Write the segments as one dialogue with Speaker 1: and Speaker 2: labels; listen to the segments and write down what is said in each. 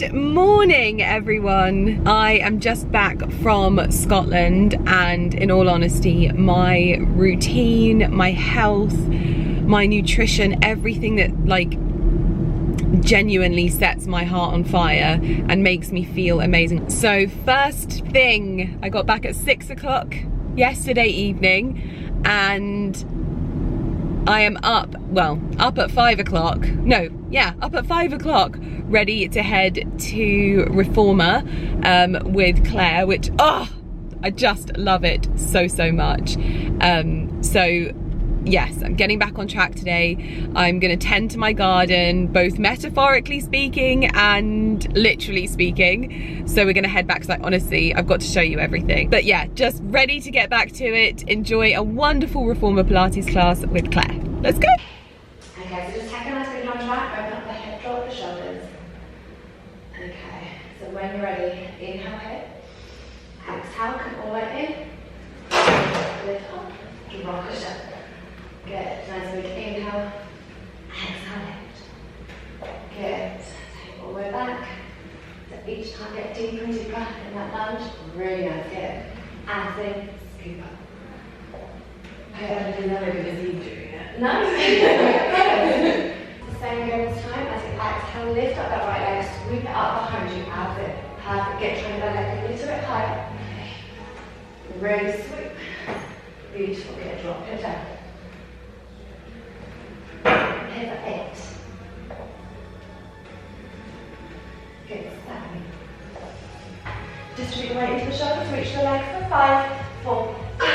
Speaker 1: Good morning, everyone. I am just back from Scotland, and in all honesty, my routine, my health, my nutrition, everything that like genuinely sets my heart on fire and makes me feel amazing. So first thing, I got back at 6 o'clock yesterday evening, and I am up at 5 o'clock. No, yeah, up at 5 o'clock, ready to head to Reformer with Claire, which, I just love it so much. So yes, I'm getting back on track today. I'm gonna tend to my garden, both metaphorically speaking and literally speaking. So we're gonna head back, because honestly, I've got to show you everything. But yeah, just ready to get back to it. Enjoy a wonderful Reformer Pilates class with Claire. Let's go.
Speaker 2: Okay, so just take a nice big long track, open up the head, drop the shoulders. Okay, so when you're ready, inhale head, exhale, come all the way in, lift up, drop the shoulder. Good, nice big inhale, exhale lift. Good, take all the way back. So each time get deeper and deeper in that lunge, really nice, good. And then scoop up. Okay, I didn't know we were doing it. No, the same again this time. As you exhale, lift up that right leg, sweep it up behind you, out of it. Perfect, get trying that leg a little bit higher. Really sweep. Beautiful, good, drop it down. Pivot 8. Good, 7. Distribute the weight into the shoulders, reach the legs for 5, 4, 3,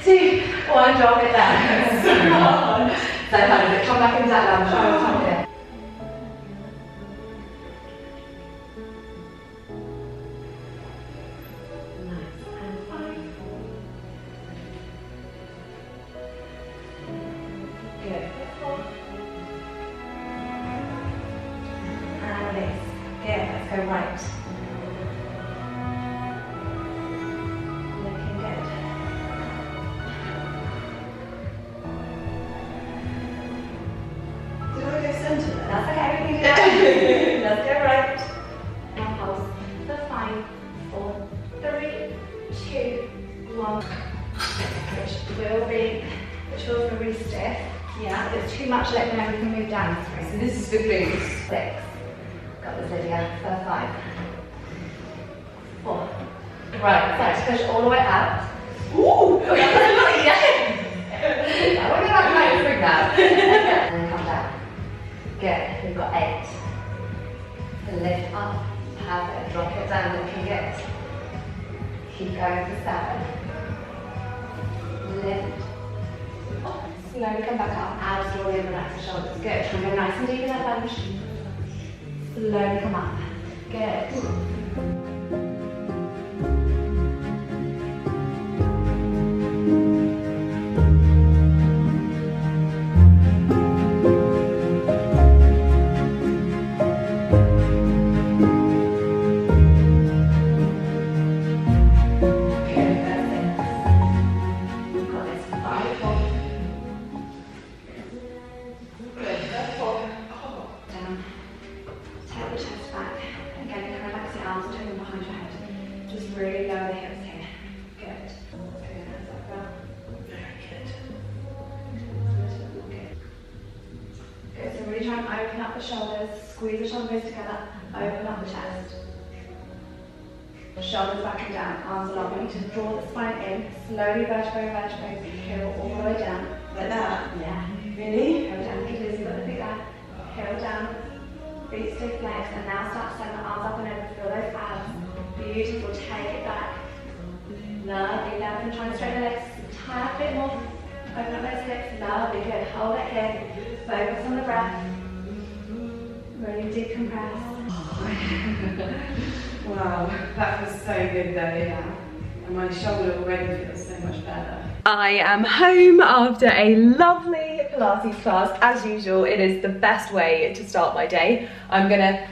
Speaker 2: 2, 1, drop it down. So hard. So hard. Come back into that lunge. Try one time here. Nice. And 5. Good. 4. And release. Good. Let's go right. That's okay, we can do that. Let's go right. Now pulse. So 5, 4, 3, 2, 1. Which feels really stiff. Yeah. If it's too much, let me know, we can move down. So this is the glutes. 6. Got this, Lydia. So 5, 4. Right, so push all the way out. Ooh! Yes! I want to go back to my now. And then come down. Good, we've got 8. Lift up, perfect, drop it down, looking good. Keep going for 7. Lift. Oh, slowly come back up, out, slowly relax the shoulders. Good, try and go nice and deep in that lunge. Slowly come up. Good. Open up the shoulders, squeeze the shoulders together, open up the chest. Shoulders back and down, arms along. We need to draw the spine in, slowly vertebrae, heel all the way down.
Speaker 1: Like that?
Speaker 2: Yeah.
Speaker 1: Really?
Speaker 2: Heel down, keep losing the feet there. Heel down, feet stiff legs, and now start to send the arms up and over, feel those abs. Beautiful, take it back. Lovely, lovely, try and straighten the legs, tie a bit more. Open up those hips, lovely, good. Hold it here, focus on the breath. Really decompress.
Speaker 3: Wow, that was so good though, yeah. And my shoulder already feels so much better.
Speaker 1: I am home after a lovely Pilates class. As usual, it is the best way to start my day. I'm gonna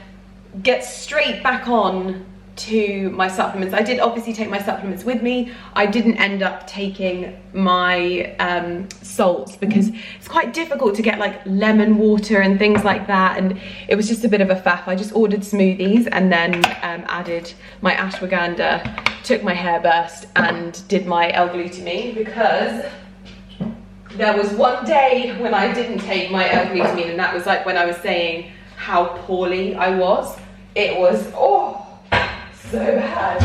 Speaker 1: get straight back on to my supplements. I did obviously take my supplements with me. I didn't end up taking my salts because it's quite difficult to get like lemon water and things like that, and it was just a bit of a faff. I just ordered smoothies and then added my ashwagandha, took my hair burst and did my L-glutamine, because there was one day when I didn't take my L-glutamine, and that was like when I was saying how poorly I was. It was, oh, so bad.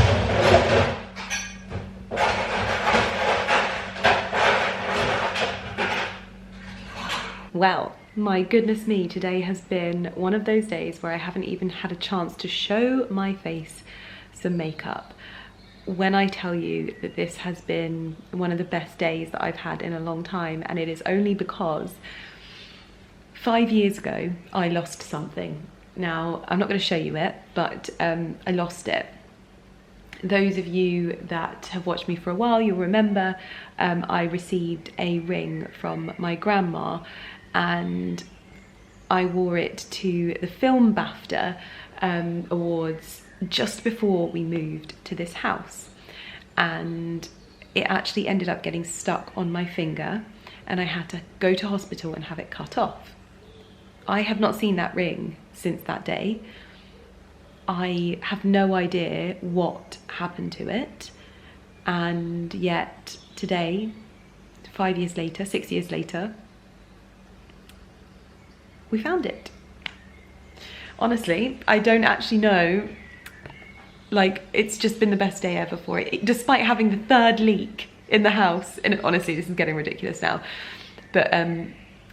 Speaker 1: Well, my goodness me, today has been one of those days where I haven't even had a chance to show my face some makeup. When I tell you that this has been one of the best days that I've had in a long time, and it is only because 5 years ago I lost something. Now, I'm not going to show you it, but I lost it. Those of you that have watched me for a while, you'll remember I received a ring from my grandma, and I wore it to the Film BAFTA Awards just before we moved to this house. And it actually ended up getting stuck on my finger, and I had to go to hospital and have it cut off. I have not seen that ring since that day. I have no idea what happened to it, and yet today, 5 years later, 6 years later, we found it. Honestly, I don't actually know, like, it's just been the best day ever for it, despite having the 3rd leak in the house, and honestly, this is getting ridiculous now, but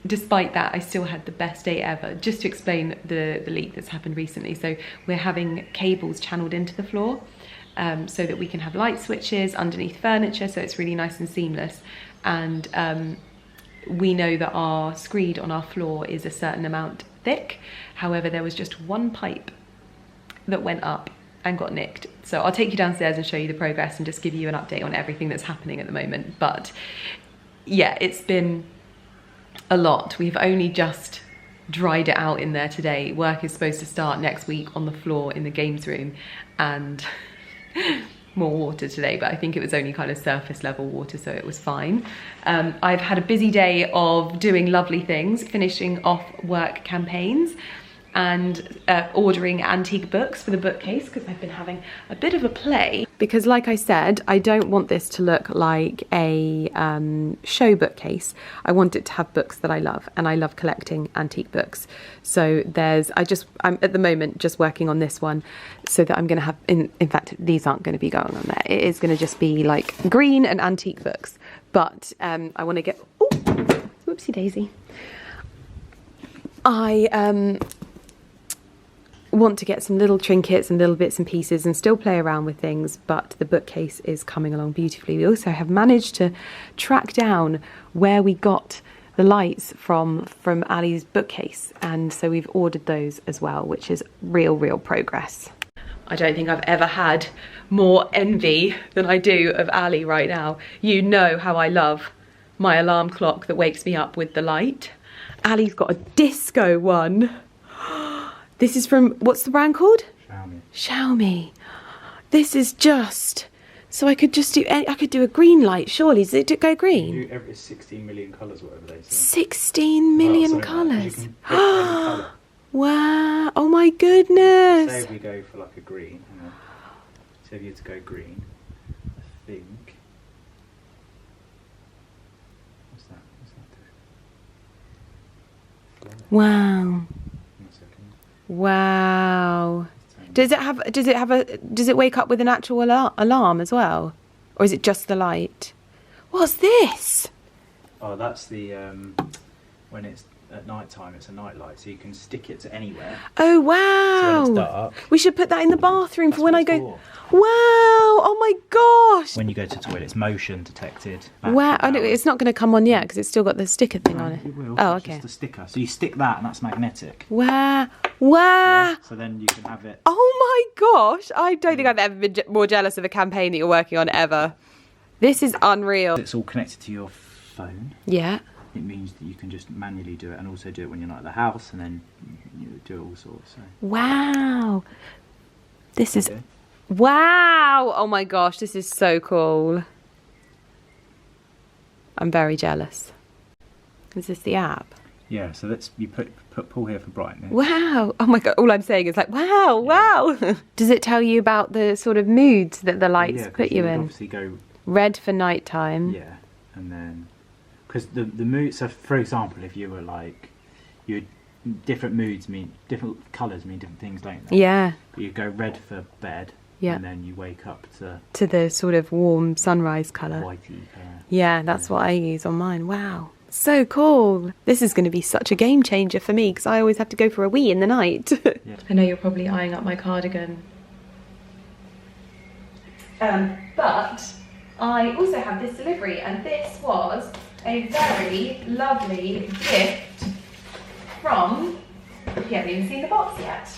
Speaker 1: despite that, I still had the best day ever. Just to explain the leak that's happened recently. So we're having cables channeled into the floor so that we can have light switches underneath furniture, so it's really nice and seamless. And we know that our screed on our floor is a certain amount thick. However, there was just one pipe that went up and got nicked. So I'll take you downstairs and show you the progress and just give you an update on everything that's happening at the moment. But yeah, it's been a lot. We've only just dried it out in there today. Work is supposed to start next week on the floor in the games room, and more water today, but I think it was only kind of surface level water, so it was fine. I've had a busy day of doing lovely things, finishing off work campaigns and ordering antique books for the bookcase, because I've been having a bit of a play. Because like I said, I don't want this to look like a show bookcase. I want it to have books that I love, and I love collecting antique books. So I'm at the moment just working on this one, so that I'm going to have, in fact, these aren't going to be going on there. It is going to just be like green and antique books. But I want to get, oh, whoopsie daisy. I want to get some little trinkets and little bits and pieces and still play around with things, but the bookcase is coming along beautifully. We also have managed to track down where we got the lights from Ali's bookcase, and so we've ordered those as well, which is real progress. I don't think I've ever had more envy than I do of Ali right now. You know how I love my alarm clock that wakes me up with the light. Ali's got a disco one. This is from, what's the brand called? Xiaomi. This is just, so I could just do, I could do a green light, surely. Does it go green?
Speaker 4: It's 16 million colours, whatever they say.
Speaker 1: 16 million colours. Wow, oh my goodness.
Speaker 4: Say if we go for like a green, hang on. Say if you had to go green, I think. What's that do?
Speaker 1: Wow. Wow. Does it wake up with an actual alarm as well? Or is it just the light? What's this?
Speaker 4: Oh, that's the, when it's at night time, it's a night light, so you can stick it to anywhere.
Speaker 1: Oh, wow.
Speaker 4: So when it's dark.
Speaker 1: We should put that in the bathroom for when I go.
Speaker 4: For.
Speaker 1: Wow. Oh my gosh.
Speaker 4: When you go to the toilet, it's motion detected.
Speaker 1: Wow. Oh, no, it's not going to come on yet because it's still got the sticker thing on it.
Speaker 4: It will.
Speaker 1: Oh,
Speaker 4: it's
Speaker 1: okay.
Speaker 4: just a sticker. So you stick that, and that's magnetic.
Speaker 1: Wow. Wow.
Speaker 4: Yeah, so then you can have it.
Speaker 1: Oh my gosh. I don't think I've ever been more jealous of a campaign that you're working on ever. This is unreal.
Speaker 4: It's all connected to your phone.
Speaker 1: Yeah.
Speaker 4: It means that you can just manually do it, and also do it when you're not at the house, and then you do it all sorts. So.
Speaker 1: Wow. This is Wow! Oh my gosh, this is so cool. I'm very jealous. Is this the app?
Speaker 4: Yeah, so you put pull here for brightness.
Speaker 1: Wow! Oh my god, all I'm saying is like, wow, wow! Does it tell you about the sort of moods that the lights put you in?
Speaker 4: Obviously go
Speaker 1: red for nighttime.
Speaker 4: Yeah, and then because the mood. So for example, if you were like, different moods mean different colours mean different things, don't they?
Speaker 1: Yeah.
Speaker 4: But you go red for bed.
Speaker 1: Yeah.
Speaker 4: And then you wake up to
Speaker 1: the sort of warm sunrise colour.
Speaker 4: Whitey colour.
Speaker 1: Yeah, that's what I use on mine. Wow. So cool. This is going to be such a game changer for me because I always have to go for a wee in the night. Yeah. I know you're probably eyeing up my cardigan. But I also have this delivery, and this was a very lovely gift from, you haven't even seen the box yet,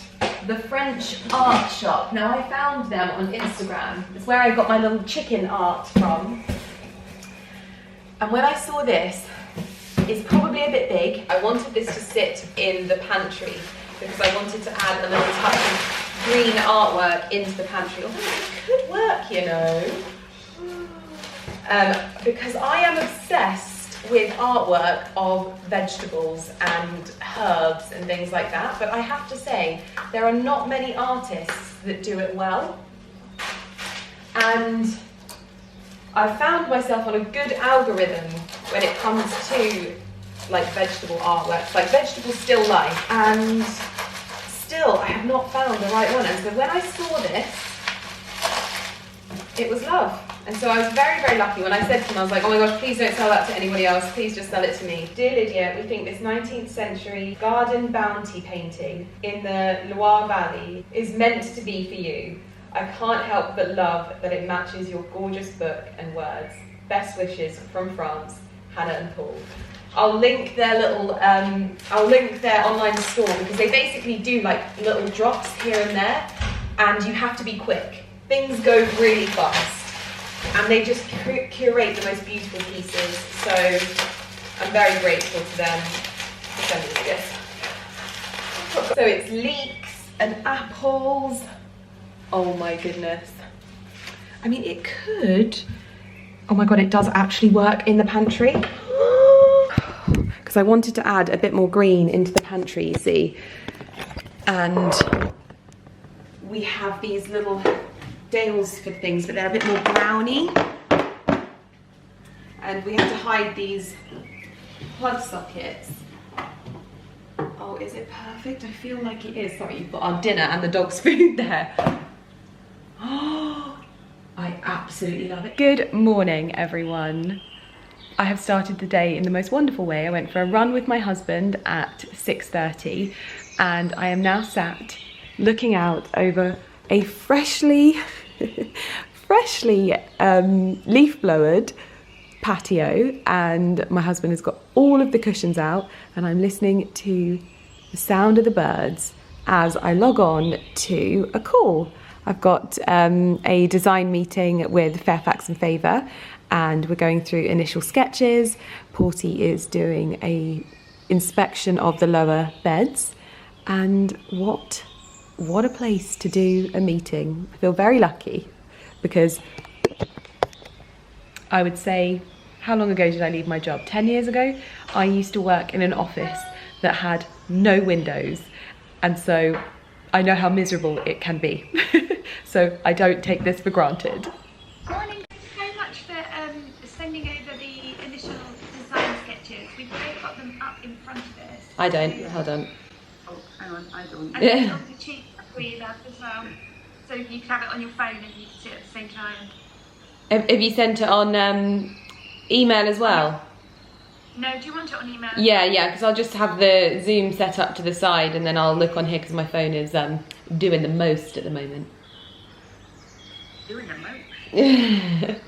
Speaker 1: the French art shop. Now I found them on Instagram. It's where I got my little chicken art from. And when I saw this, it's probably a bit big. I wanted this to sit in the pantry because I wanted to add a little touch of green artwork into the pantry. Although it could work, you know. Because I am obsessed with artwork of vegetables and herbs and things like that, but I have to say there are not many artists that do it well, and I've found myself on a good algorithm when it comes to like vegetable artwork, like vegetable still life, and still I have not found the right one. And so when I saw this, it was love. And so I was very, very lucky when I said to him, I was like, oh my gosh, please don't sell that to anybody else, please just sell it to me. Dear Lydia, we think this 19th century garden bounty painting in the Loire Valley is meant to be for you. I can't help but love that it matches your gorgeous book and words. Best wishes from France, Hannah and Paul. I'll link their little, I'll link their online store because they basically do like little drops here and there, and you have to be quick. Things go really fast. And they just curate the most beautiful pieces, so I'm very grateful to them for sending me this. So it's leeks and apples. Oh my goodness. I mean, it could. Oh my god, it does actually work in the pantry. Because I wanted to add a bit more green into the pantry, you see. And we have these little Dales for things, but they're a bit more browny, and we have to hide these plug sockets. Oh, is it perfect? I feel like it is. Sorry, you've got our dinner and the dog's food there. Oh, I absolutely love it. Good morning, everyone. I have started the day in the most wonderful way. I went for a run with my husband at 6:30, and I am now sat looking out over a freshly leaf blowered patio, and my husband has got all of the cushions out, and I'm listening to the sound of the birds as I log on to a call. I've got a design meeting with Fairfax and Favour, and we're going through initial sketches. Porty is doing a inspection of the lower beds, and what a place to do a meeting. I feel very lucky because I would say, how long ago did I leave my job? 10 years ago? I used to work in an office that had no windows, and so I know how miserable it can be. So I don't take this for granted.
Speaker 5: Morning, thanks so much for sending over the initial design sketches. We've both got them up in front of us.
Speaker 1: I don't, hold on.
Speaker 5: Oh, hang on, I don't.
Speaker 1: Yeah.
Speaker 5: And on the cheek for you that as well. So you can have it on your phone and you can see it at the same time.
Speaker 1: Have you sent it on email as well?
Speaker 5: No, do you want it on email?
Speaker 1: Yeah, because I'll just have the Zoom set up to the side, and then I'll look on here because my phone is doing the most at the moment.
Speaker 5: Doing the most?
Speaker 1: There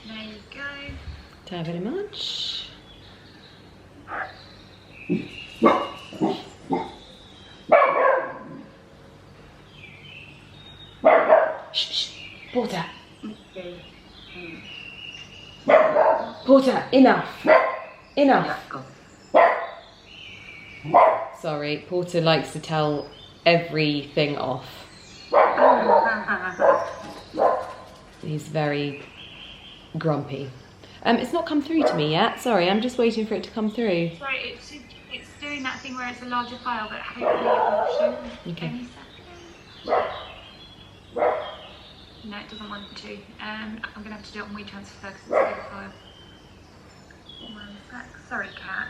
Speaker 5: you go.
Speaker 1: Thank you very much. Shh, Porter.
Speaker 5: Okay.
Speaker 1: Porter, enough.
Speaker 5: Yeah, go.
Speaker 1: sorry. Porter likes to tell everything off. He's very grumpy. It's not come through to me yet. Sorry, I'm just waiting for it to come through.
Speaker 5: Sorry, it's doing that thing where it's a larger file, but hopefully it will show
Speaker 1: Okay.
Speaker 5: any second. No, it doesn't want to. I'm going to have to do it on WeTransfer because it's a big file. 1 sec. Sorry, Kat.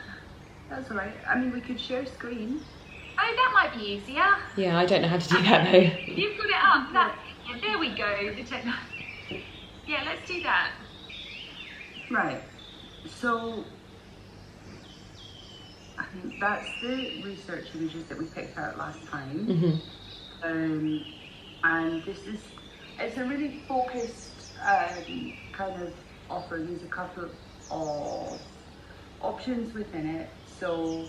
Speaker 3: That's all right. I mean, we could share screen.
Speaker 5: Oh, that might be easier.
Speaker 1: Yeah, I don't know how to do that though.
Speaker 5: You've got it up. Yeah, there we go. The technology. Yeah, let's do that.
Speaker 3: Right. So I think that's the research images that we picked out last time.
Speaker 1: Mm-hmm.
Speaker 3: And it's a really focused kind of offer. There's a couple of options within it. So,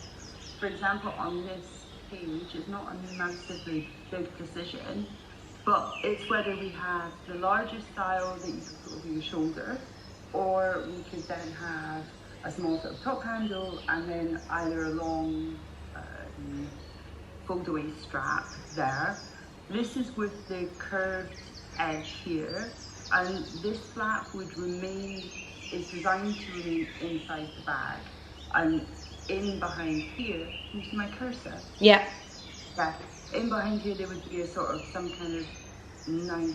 Speaker 3: for example, on this page, it's not a massively big decision, but it's whether we have the larger style that you can put over your shoulder, or we could then have a small sort of top handle and then either a long fold-away strap there. This is with the curved edge here, and this flap is designed to remain inside the bag. And in behind here, can you see my cursor?
Speaker 1: Yeah.
Speaker 3: Yeah. In behind here there would be a sort of some kind of nice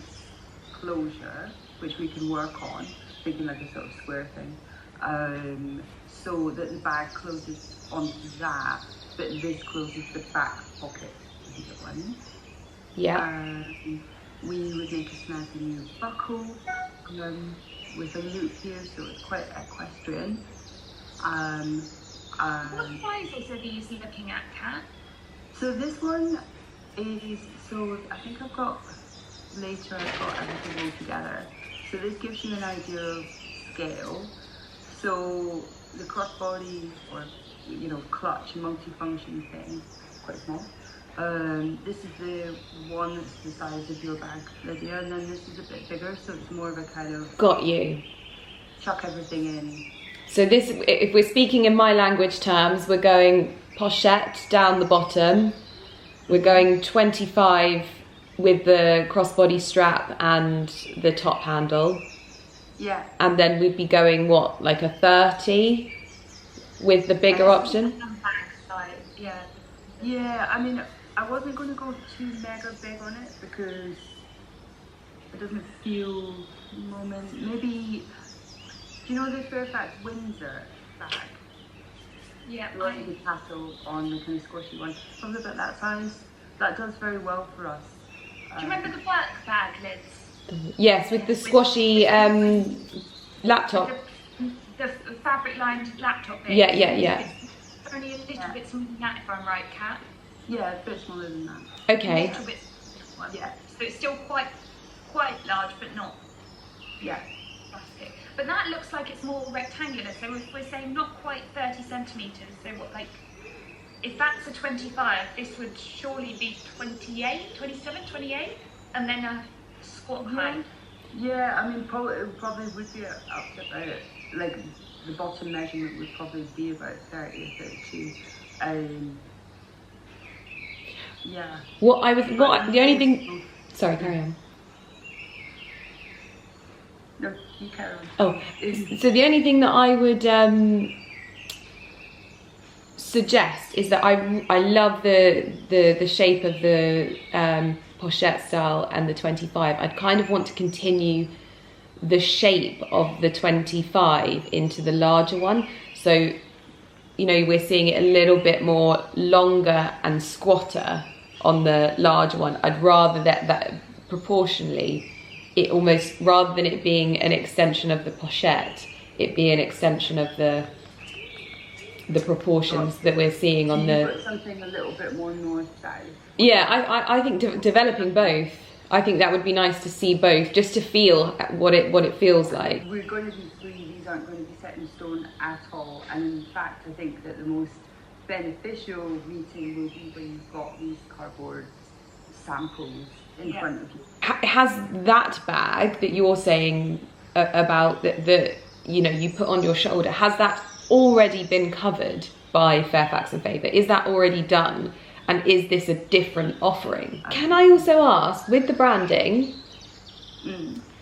Speaker 3: closure which we can work on, thinking like a sort of square thing, so that the bag closes onto that, but this closes the back pocket of the one.
Speaker 1: Yeah.
Speaker 3: We would make a snazzy new buckle with a loop here, so it's quite equestrian.
Speaker 5: What sizes are these looking at, Kat?
Speaker 3: So this one is, so I think I've got everything all together. So this gives you an idea of scale. So the crossbody or clutch multifunction thing, quite small. This is the one that's the size of your bag, Lydia, and then this is a bit bigger, so it's more of a kind of
Speaker 1: Got you.
Speaker 3: chuck everything in.
Speaker 1: So this, if we're speaking in my language terms, we're going pochette down the bottom. We're going 25 with the crossbody strap and the top handle.
Speaker 3: Yeah.
Speaker 1: And then we'd be going what, like a 30 with the bigger option?
Speaker 5: Bag size, yeah.
Speaker 3: Yeah, I mean, I wasn't going to go too mega big on it because it doesn't feel maybe, do you know the Fairfax Windsor bag?
Speaker 5: Yeah.
Speaker 3: The tassel on the kind of squishy one, probably about that size. That does very well for us.
Speaker 5: Do you remember the work bag lids?
Speaker 1: Yes, with the squashy laptop.
Speaker 5: The fabric lined laptop bit.
Speaker 1: Yeah, yeah, yeah.
Speaker 5: It's only a little bit smaller than that, if I'm right, Kat.
Speaker 3: Yeah, a bit smaller than that.
Speaker 1: Okay.
Speaker 5: A little bit smaller.
Speaker 3: Yeah.
Speaker 5: So it's still quite large, but not
Speaker 3: Yeah.
Speaker 5: plastic. But that looks like it's more rectangular. So if we're saying not quite 30 centimetres, so what, like, if that's a 25, this would surely be 28, 27, 28, and then a squat height.
Speaker 3: Yeah, I mean, it probably would be up to about, like, the bottom measurement would probably be about 30 or 32. Yeah.
Speaker 1: The only thing, sorry, carry on.
Speaker 3: No, you carry on.
Speaker 1: Oh, so the only thing that I would suggest is that I love the shape of the pochette style and the 25. I'd kind of want to continue the shape of the 25 into the larger one. So, we're seeing it a little bit more longer and squatter on the larger one. I'd rather that proportionally, it almost, rather than it being an extension of the pochette, it be an extension of the proportions that we're seeing on the...
Speaker 3: Put something a little bit more north-south.
Speaker 1: Yeah, I think developing both. I think that would be nice to see both, just to feel what it feels like.
Speaker 3: We're going to be free, these aren't going to be set in stone at all. And in fact, I think that the most beneficial meeting will be when you've got these cardboard samples in front of you.
Speaker 1: Has that bag that you're saying about that you put on your shoulder, has that already been covered by Fairfax and Favour? Is that already done? And is this a different offering? Can I also ask, with the branding,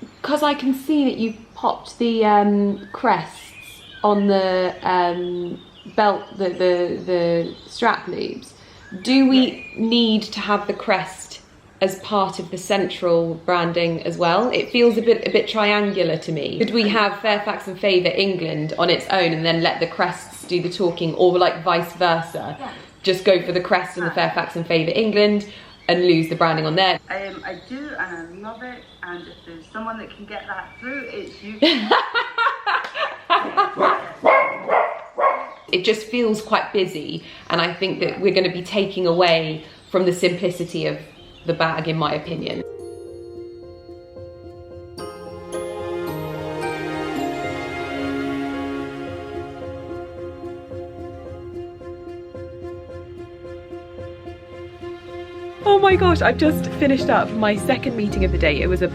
Speaker 1: because I can see that you've popped the crests on the belt, the strap loops, do we need to have the crest as part of the central branding as well? It feels a bit triangular to me. Could we have Fairfax and Favour England on its own and then let the crests do the talking, or like vice versa? Yeah. Just go for the crest and the Fairfax and Favour England and lose the branding on there.
Speaker 3: I do, and I love it, and if there's someone that can get that through, it's you.
Speaker 1: It just feels quite busy, and I think that we're going to be taking away from the simplicity of the bag, in my opinion. Oh my gosh, I've just finished up my second meeting of the day. It was a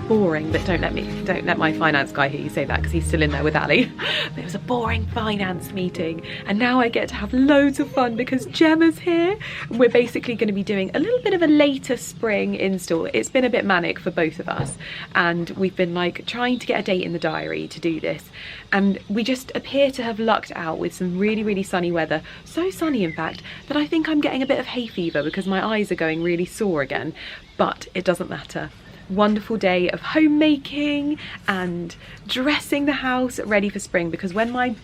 Speaker 1: boring, but don't let my finance guy hear you say that, because he's still in there with Ali. But it was a boring finance meeting, and now I get to have loads of fun because Gemma's here. We're basically going to be doing a little bit of a later spring install. It's been a bit manic for both of us, and we've been like trying to get a date in the diary to do this, and we just appear to have lucked out with some really sunny weather. So sunny, in fact, that I think I'm getting a bit of hay fever because my eyes are going really sore again, but it doesn't matter. Wonderful day of homemaking and dressing the house ready for spring, because when my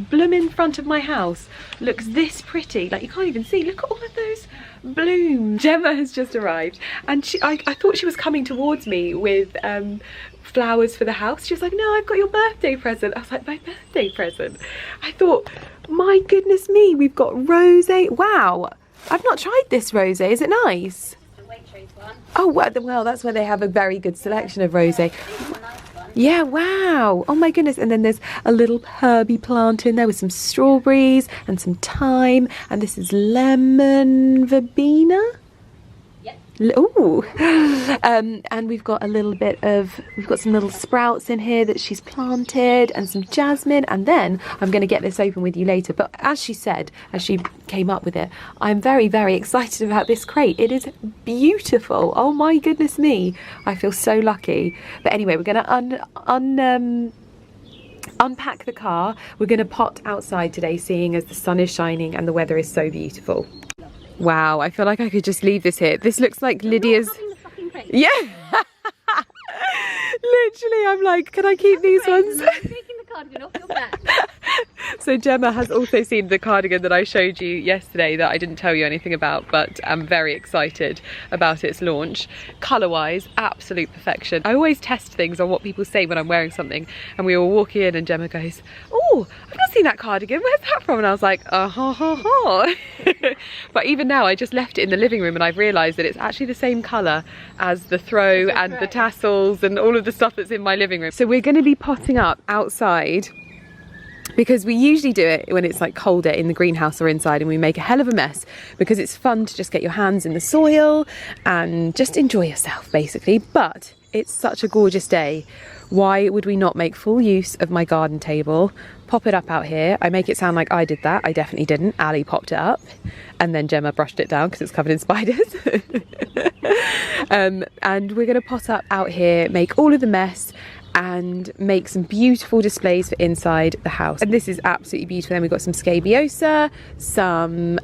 Speaker 1: blooming front of my house looks this pretty, like you can't even see, look at all of those blooms. Gemma has just arrived, and I thought she was coming towards me with flowers for the house. She was like, no, I've got your birthday present. I was like, my birthday present? I thought, my goodness me, we've got rosé. Wow, I've not tried this rosé. Is it nice? Oh well, that's where they have a very good selection of rosé. Yeah, wow. Oh my goodness. And then there's a little herby plant in there with some strawberries and some thyme, and this is lemon verbena. Ooh. And we've got a little bit of, we've got some little sprouts in here that she's planted, and some jasmine, and then I'm going to get this open with you later. But as she said, as she came up with it, I'm very excited about this crate. It is beautiful. Oh my goodness me, I feel so lucky. But anyway, we're going to unpack the car. We're going to pot outside today, seeing as the sun is shining and the weather is so beautiful. Wow, I feel like I could just leave this here. This looks like Lydia's. Yeah. Literally, I'm like, can I keep these ones?
Speaker 6: I'm taking the cardigan off your back.
Speaker 1: So Gemma has also seen the cardigan that I showed you yesterday that I didn't tell you anything about, but I'm very excited about its launch. Colour-wise, absolute perfection. I always test things on what people say when I'm wearing something, and we were walking in and Gemma goes, oh, I've not seen that cardigan, where's that from? And I was like, But even now, I just left it in the living room and I've realised that it's actually the same colour as the throw and the tassels and all of the stuff that's in my living room. So we're going to be potting up outside, because we usually do it when it's like colder in the greenhouse or inside, and we make a hell of a mess because it's fun to just get your hands in the soil and just enjoy yourself basically. But it's such a gorgeous day. Why would we not make full use of my garden table, pop it up out here? I make it sound like I did that. I definitely didn't. Ali popped it up and then Gemma brushed it down because it's covered in spiders. And we're going to pot up out here, make all of the mess, and make some beautiful displays for inside the house. And this is absolutely beautiful. Then we've got some scabiosa, some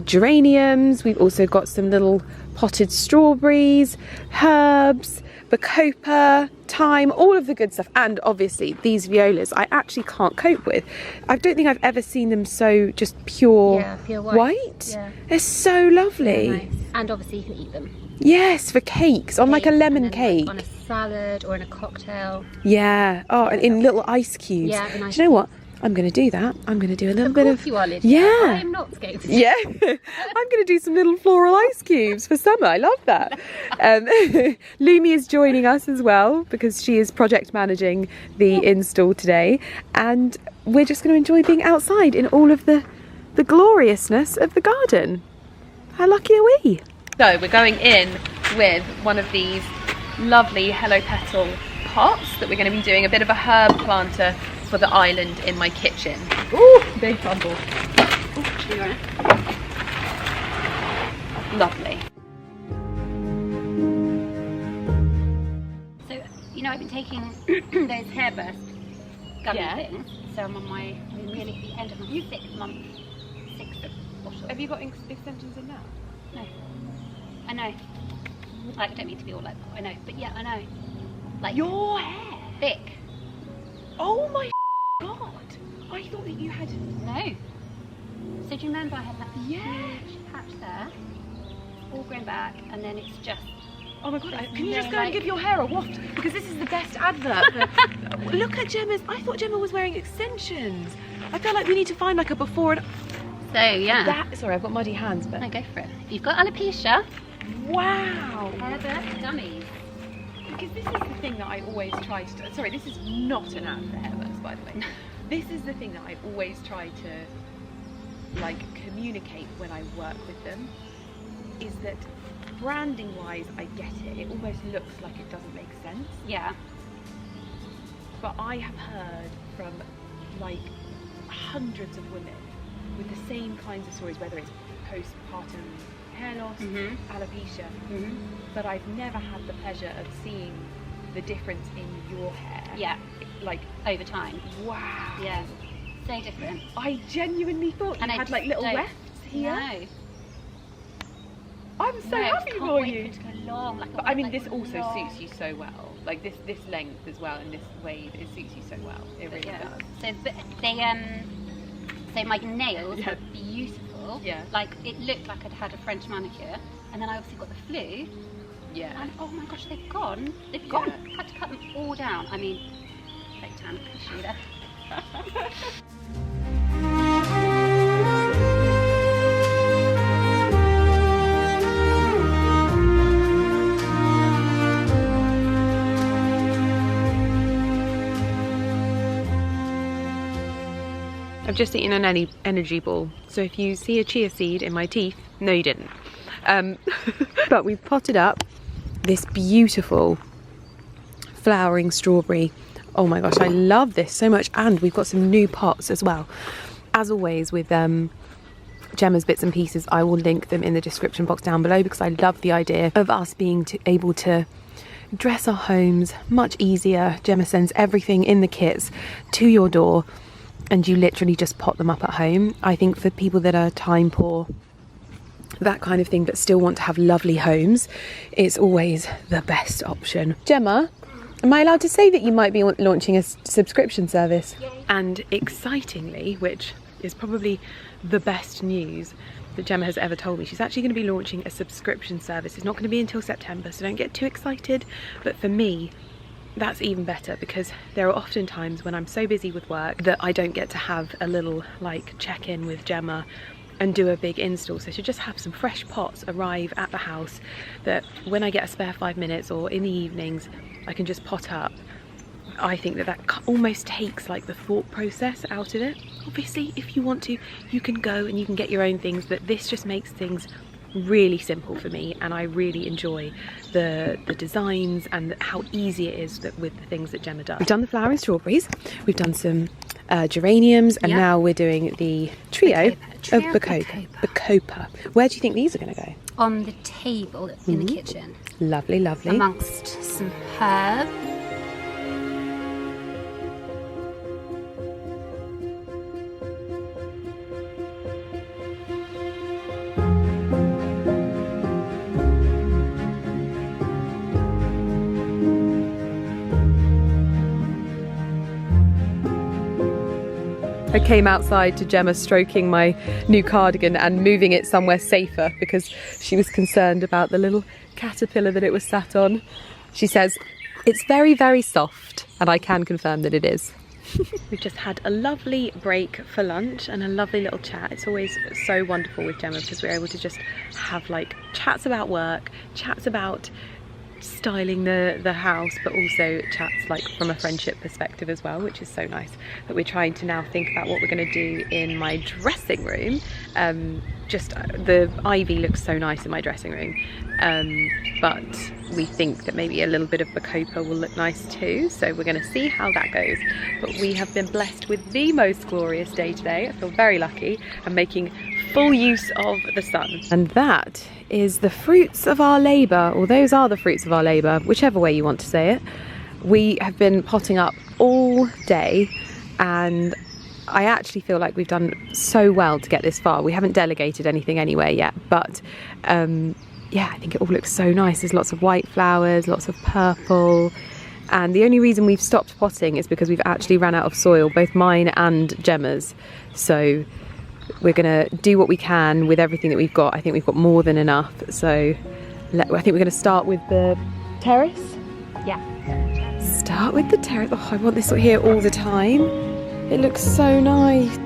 Speaker 1: geraniums. We've also got some little potted strawberries, herbs, bacopa, thyme, all of the good stuff. And obviously these violas I actually can't cope with. I don't think I've ever seen them so just pure,
Speaker 6: pure
Speaker 1: white.
Speaker 6: Yeah.
Speaker 1: They're so lovely.
Speaker 6: Nice. And obviously you can eat them.
Speaker 1: Yes, for cakes, on like a lemon cake.
Speaker 6: Like on a salad or in a cocktail.
Speaker 1: Yeah. Oh, and in little ice cubes.
Speaker 6: Yeah,
Speaker 1: nice. Do you know what? I'm going to do that. I'm going to do a little bit of...
Speaker 6: you are, Lydia.
Speaker 1: Yeah.
Speaker 6: I'm not scared to do.
Speaker 1: Yeah. I'm going to do some little floral ice cubes for summer. I love that. Lumi is joining us as well because she is project managing the install today. And we're just going to enjoy being outside in all of the gloriousness of the garden. How lucky are we? So we're going in with one of these lovely Hello Petal pots that we're going to be doing a bit of a herb planter for for the island in my kitchen. Ooh, big bundle. Lovely.
Speaker 6: So, you know, I've been taking those hairburst gummy things. So I'm on my, nearly at the end of my 6th month, 6th bottle.
Speaker 1: Have you got extensions in now?
Speaker 6: No. I know. Like, I don't mean to be all like, I know. But yeah, I know. Like,
Speaker 1: your hair?
Speaker 6: Thick.
Speaker 1: Oh my god. I thought that you had...
Speaker 6: No. So do you remember I had that huge patch there? All grown back, and then it's just...
Speaker 1: Oh my god, can you just go and give your hair a waft? Because this is the best advert. Look at Gemma's. I thought Gemma was wearing extensions. I feel like we need to find like a before and...
Speaker 6: So, yeah.
Speaker 1: Sorry, I've got muddy hands, but...
Speaker 6: No, go for it. If you've got alopecia...
Speaker 1: Wow.
Speaker 6: Hairburst dummies.
Speaker 1: Because this is the thing that I always try to... Sorry, this is not an ad for hairburst, by the way. This is the thing that I always try to, like, communicate when I work with them, is that branding-wise, I get it. It almost looks like it doesn't make sense.
Speaker 6: Yeah.
Speaker 1: But I have heard from, like, hundreds of women with the same kinds of stories, whether it's postpartum hair loss, alopecia, but I've never had the pleasure of seeing the difference in your hair.
Speaker 6: Yeah.
Speaker 1: Like,
Speaker 6: over time.
Speaker 1: wow.
Speaker 6: Yeah. So different.
Speaker 1: I genuinely thought you had like little wefts here.
Speaker 6: No.
Speaker 1: I'm so happy for you.
Speaker 6: To go long, like,
Speaker 1: but I mean, this also suits you so well. Like this length as well, and this wave, it suits you so well. It really does.
Speaker 6: So so my nails were beautiful.
Speaker 1: Yeah.
Speaker 6: Like, it looked like I'd had a French manicure, and then I obviously got the flu.
Speaker 1: Yeah.
Speaker 6: And oh my gosh, they've gone. They've gone. I had to cut them all down. I mean, fake tan issue there.
Speaker 1: I've just eaten an energy ball, so if you see a chia seed in my teeth, no you didn't. But we've potted up this beautiful flowering strawberry. Oh my gosh, I love this so much, and we've got some new pots as well. As always with Gemma's bits and pieces, I will link them in the description box down below, because I love the idea of us being able to dress our homes much easier. Gemma sends everything in the kits to your door, and you literally just pot them up at home. I think for people that are time poor, that kind of thing, but still want to have lovely homes, it's always the best option. Gemma, am I allowed to say that you might be launching a subscription service? Yay. And excitingly, which is probably the best news that Gemma has ever told me, she's actually going to be launching a subscription service. It's not going to be until September, so don't get too excited. But for me, that's even better, because there are often times when I'm so busy with work that I don't get to have a little like check-in with Gemma and do a big install. So to just have some fresh pots arrive at the house, that when I get a spare 5 minutes or in the evenings I can just pot up, I think that almost takes like the thought process out of it. Obviously if you want to, you can go and you can get your own things, but this just makes things really simple for me, and I really enjoy the designs and how easy it is with the things that Gemma does. We've done the flowering strawberries, we've done some geraniums, and now we're doing the trio of Bacopa. Where do you think these are going to go?
Speaker 6: On the table in the kitchen.
Speaker 1: Lovely, lovely.
Speaker 6: Amongst some herbs.
Speaker 1: I came outside to Gemma stroking my new cardigan and moving it somewhere safer, because she was concerned about the little caterpillar that it was sat on. She says, it's very, very soft, and I can confirm that it is. We've just had a lovely break for lunch and a lovely little chat. It's always so wonderful with Gemma, because we're able to just have like chats about work, chats about styling the house, but also chats like from a friendship perspective as well, which is so nice. But we're trying to now think about what we're going to do in my dressing room, just the ivy looks so nice in my dressing room, but we think that maybe a little bit of bacopa will look nice too, so we're going to see how that goes. But we have been blessed with the most glorious day today. I feel very lucky and making full use of the sun. And that is the fruits of our labour, or those are the fruits of our labour, whichever way you want to say it. We have been potting up all day, and I actually feel like we've done so well to get this far. We haven't delegated anything anywhere yet, but yeah, I think it all looks so nice. There's lots of white flowers, lots of purple, and the only reason we've stopped potting is because we've actually ran out of soil, both mine and Gemma's. So we're gonna do what we can with everything that we've got. I think we've got more than enough, so I think we're gonna start with the terrace.
Speaker 6: Yeah.
Speaker 1: Start with the terrace. Oh, I want this here all the time. It looks so nice.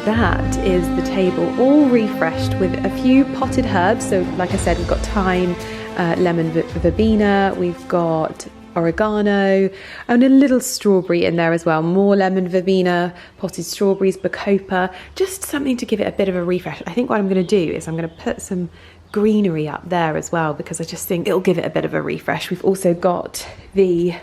Speaker 1: That is the table all refreshed with a few potted herbs. So like I said, we've got thyme, lemon verbena, we've got oregano, and a little strawberry in there as well. More lemon verbena, potted strawberries, bacopa, just something to give it a bit of a refresh. I think what I'm going to do is I'm going to put some greenery up there as well, because I just think it'll give it a bit of a refresh. We've also got the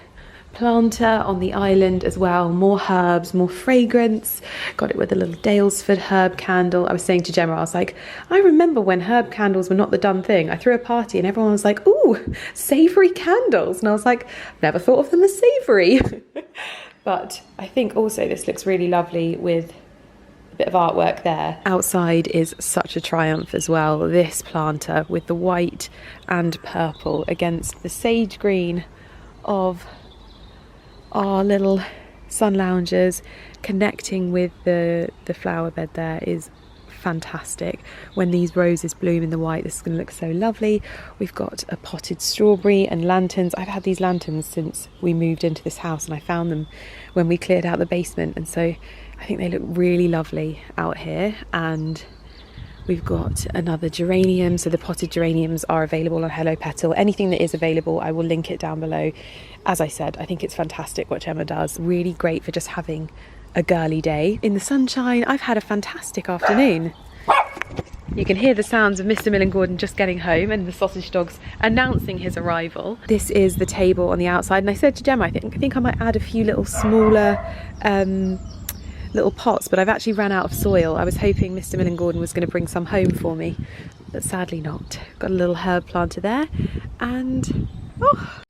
Speaker 1: planter on the island as well, more herbs, more fragrance. Got it with a little Dalesford herb candle. I was saying to Gemma, I was like, I remember when herb candles were not the done thing. I threw a party and everyone was like, ooh, savoury candles, and I was like, never thought of them as savoury. But I think also this looks really lovely with a bit of artwork there. Outside is such a triumph as well. This planter with the white and purple against the sage green of our little sun loungers, connecting with the flower bed there is fantastic. When these roses bloom in the white, this is going to look so lovely. We've got a potted strawberry and lanterns. I've had these lanterns since we moved into this house, and I found them when we cleared out the basement, and so I think they look really lovely out here. And we've got another geranium, so the potted geraniums are available on Hello Petal. Anything that is available, I will link it down below. As I said, I think it's fantastic what Gemma does. Really great for just having a girly day in the sunshine. I've had a fantastic afternoon. You can hear the sounds of Mr. Millen Gordon just getting home and the sausage dogs announcing his arrival. This is the table on the outside, and I said to Gemma, I think I might add a few little smaller little pots, but I've actually ran out of soil. I was hoping Mr. Millen Gordon was going to bring some home for me, but sadly not. Got a little herb planter there, and oh,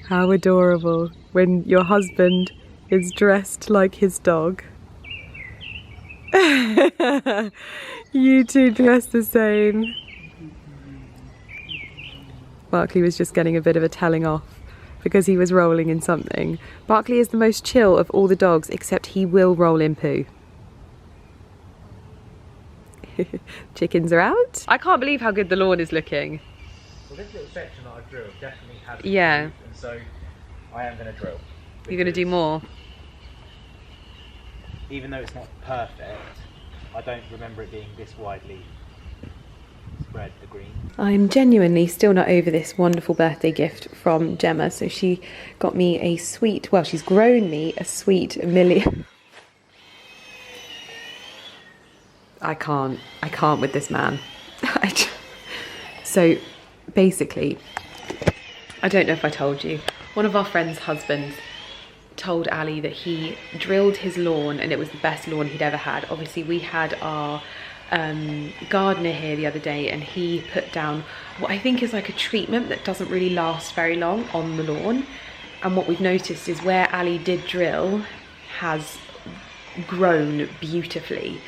Speaker 1: how adorable when your husband is dressed like his dog. You two dress the same. Barkley was just getting a bit of a telling off because he was rolling in something. Barkley is the most chill of all the dogs, except he will roll in poo. Chickens are out. I can't believe how good the lawn is looking.
Speaker 4: Well, this little section that I've drilled definitely has
Speaker 1: yeah.
Speaker 4: And so I am going to drill.
Speaker 1: You're going to do more?
Speaker 4: Even though it's not perfect, I don't remember it being this widely spread, the green.
Speaker 1: I'm genuinely still not over this wonderful birthday gift from Gemma. So she got me a sweet, well, she's grown me a sweet million. I can't with this man. So basically, I don't know if I told you, one of our friends' husbands told Ali that he drilled his lawn and it was the best lawn he'd ever had. Obviously we had our gardener here the other day, and he put down what I think is like a treatment that doesn't really last very long on the lawn, and what we've noticed is where Ali did drill has grown beautifully,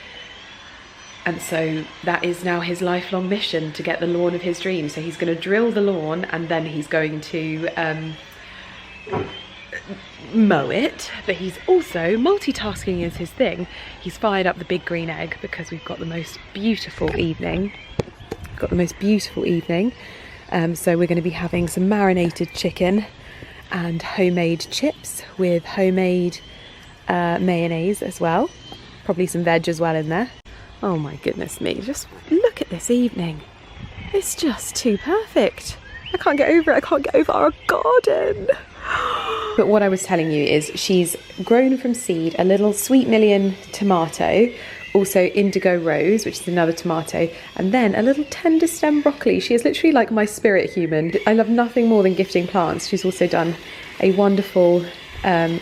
Speaker 1: and so that is now his lifelong mission, to get the lawn of his dreams. So he's going to drill the lawn, and then he's going to mow it, but he's also multitasking is his thing. He's fired up the big green egg because we've got the most beautiful evening. So we're going to be having some marinated chicken and homemade chips with homemade mayonnaise as well. Probably some veg as well in there. Oh my goodness me, just look at this evening. It's just too perfect. I can't get over it. I can't get over our garden. But what I was telling you is she's grown from seed a little sweet million tomato, also indigo rose, which is another tomato, and then a little tender stem broccoli. She is literally like my spirit human. I love nothing more than gifting plants. She's also done a wonderful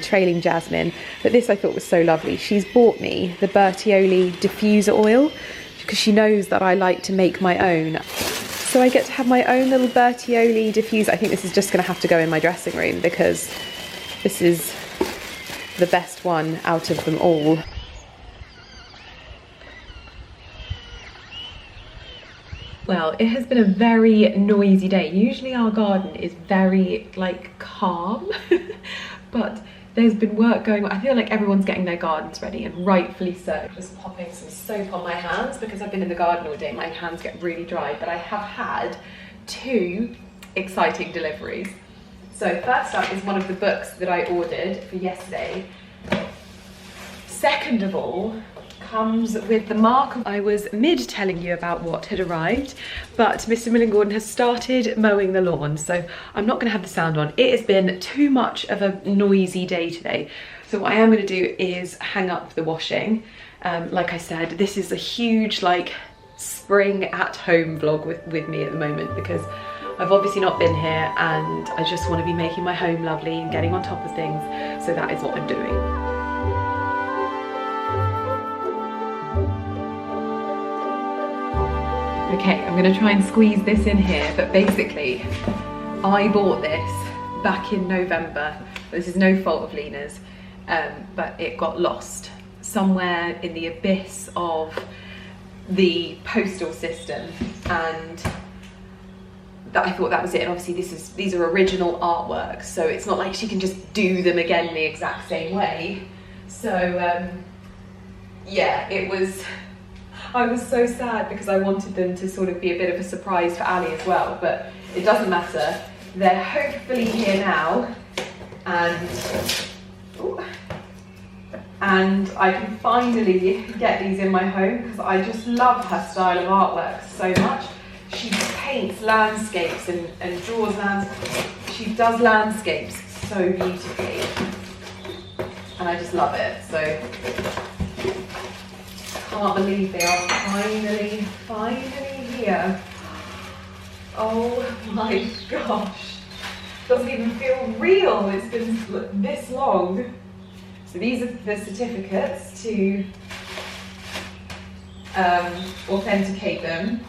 Speaker 1: trailing jasmine, but this I thought was so lovely. She's bought me the Bertioli diffuser oil because she knows that I like to make my own. So I get to have my own little Bertioli diffuser. I think this is just going to have to go in my dressing room because this is the best one out of them all. Well, it has been a very noisy day. Usually our garden is very like calm, but there's been work going on. I feel like everyone's getting their gardens ready, and rightfully so. Just popping some soap on my hands because I've been in the garden all day. My hands get really dry, but I have had 2 exciting deliveries. So first up is one of the books that I ordered for yesterday. Second of all, comes with the mark. I was mid telling you about what had arrived, but Mr. Millen Gordon has started mowing the lawn, so I'm not going to have the sound on. It has been too much of a noisy day today, so what I am going to do is hang up the washing. Like I said, this is a huge like spring at home vlog with me at the moment because I've obviously not been here and I just want to be making my home lovely and getting on top of things, so that is what I'm doing. Okay, I'm going to try and squeeze this in here, but basically I bought this back in November. This is no fault of Lena's, but it got lost somewhere in the abyss of the postal system, and I thought that was it. And obviously these are original artworks, so it's not like she can just do them again the exact same way. So yeah, I was so sad because I wanted them to sort of be a bit of a surprise for Ali as well, but it doesn't matter. They're hopefully here now, and I can finally get these in my home because I just love her style of artwork so much. She paints landscapes and draws landscapes. She does landscapes so beautifully, and I just love it. So can't believe they are finally here. Oh my gosh, doesn't even feel real. It's been this long. So these are the certificates to authenticate them,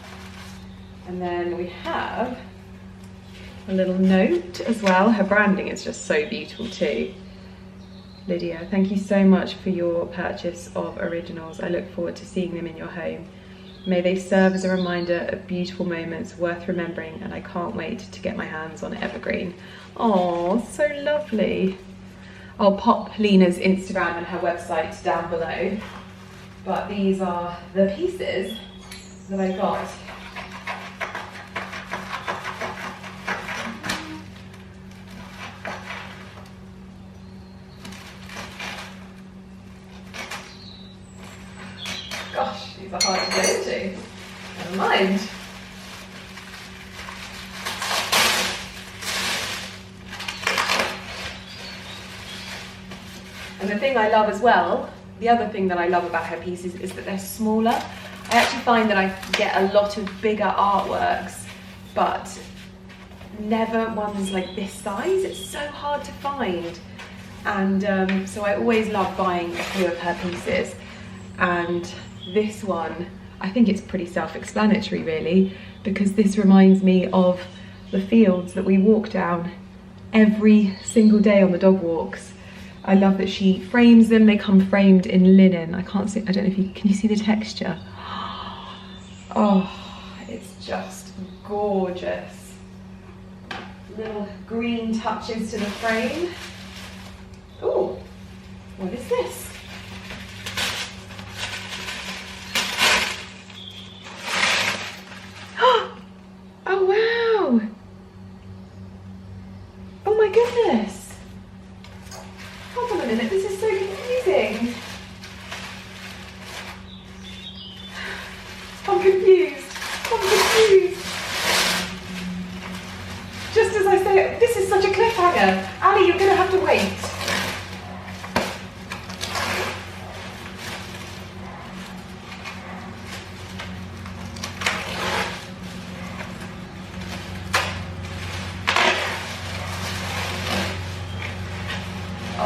Speaker 1: and then we have a little note as well. Her branding is just so beautiful too. Lydia, thank you so much for your purchase of originals. I look forward to seeing them in your home. May they serve as a reminder of beautiful moments worth remembering, and I can't wait to get my hands on evergreen. Oh, so lovely. I'll pop Lena's Instagram and her website down below, but these are the pieces that I got. Gosh, these are hard to get into. Never mind. And the thing I love as well, the other thing that I love about her pieces is that they're smaller. I actually find that I get a lot of bigger artworks, but never ones like this size. It's so hard to find. And so I always love buying a few of her pieces. And this one, I think it's pretty self-explanatory really, because this reminds me of the fields that we walk down every single day on the dog walks. I love that she frames them. They come framed in linen. I can't see, I don't know if you, can you see the texture? Oh, it's just gorgeous. Little green touches to the frame. Oh, what is this? Oh wow! Oh my goodness! Hold on a minute, this is so confusing. I'm confused. I'm confused. Just as I say, this is such a cliffhanger. Ali, you're going to have to wait.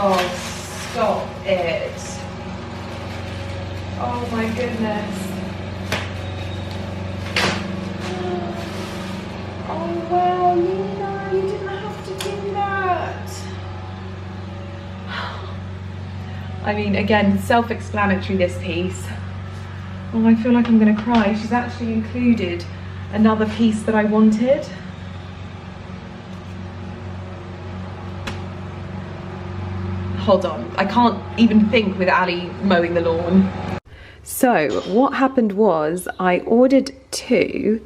Speaker 1: Oh, stop it. Oh my goodness. Oh wow, Lina, you didn't have to do that. I mean, again, self-explanatory, this piece. Oh, I feel like I'm going to cry. She's actually included another piece that I wanted. Hold on, I can't even think with Ali mowing the lawn. So what happened was I ordered 2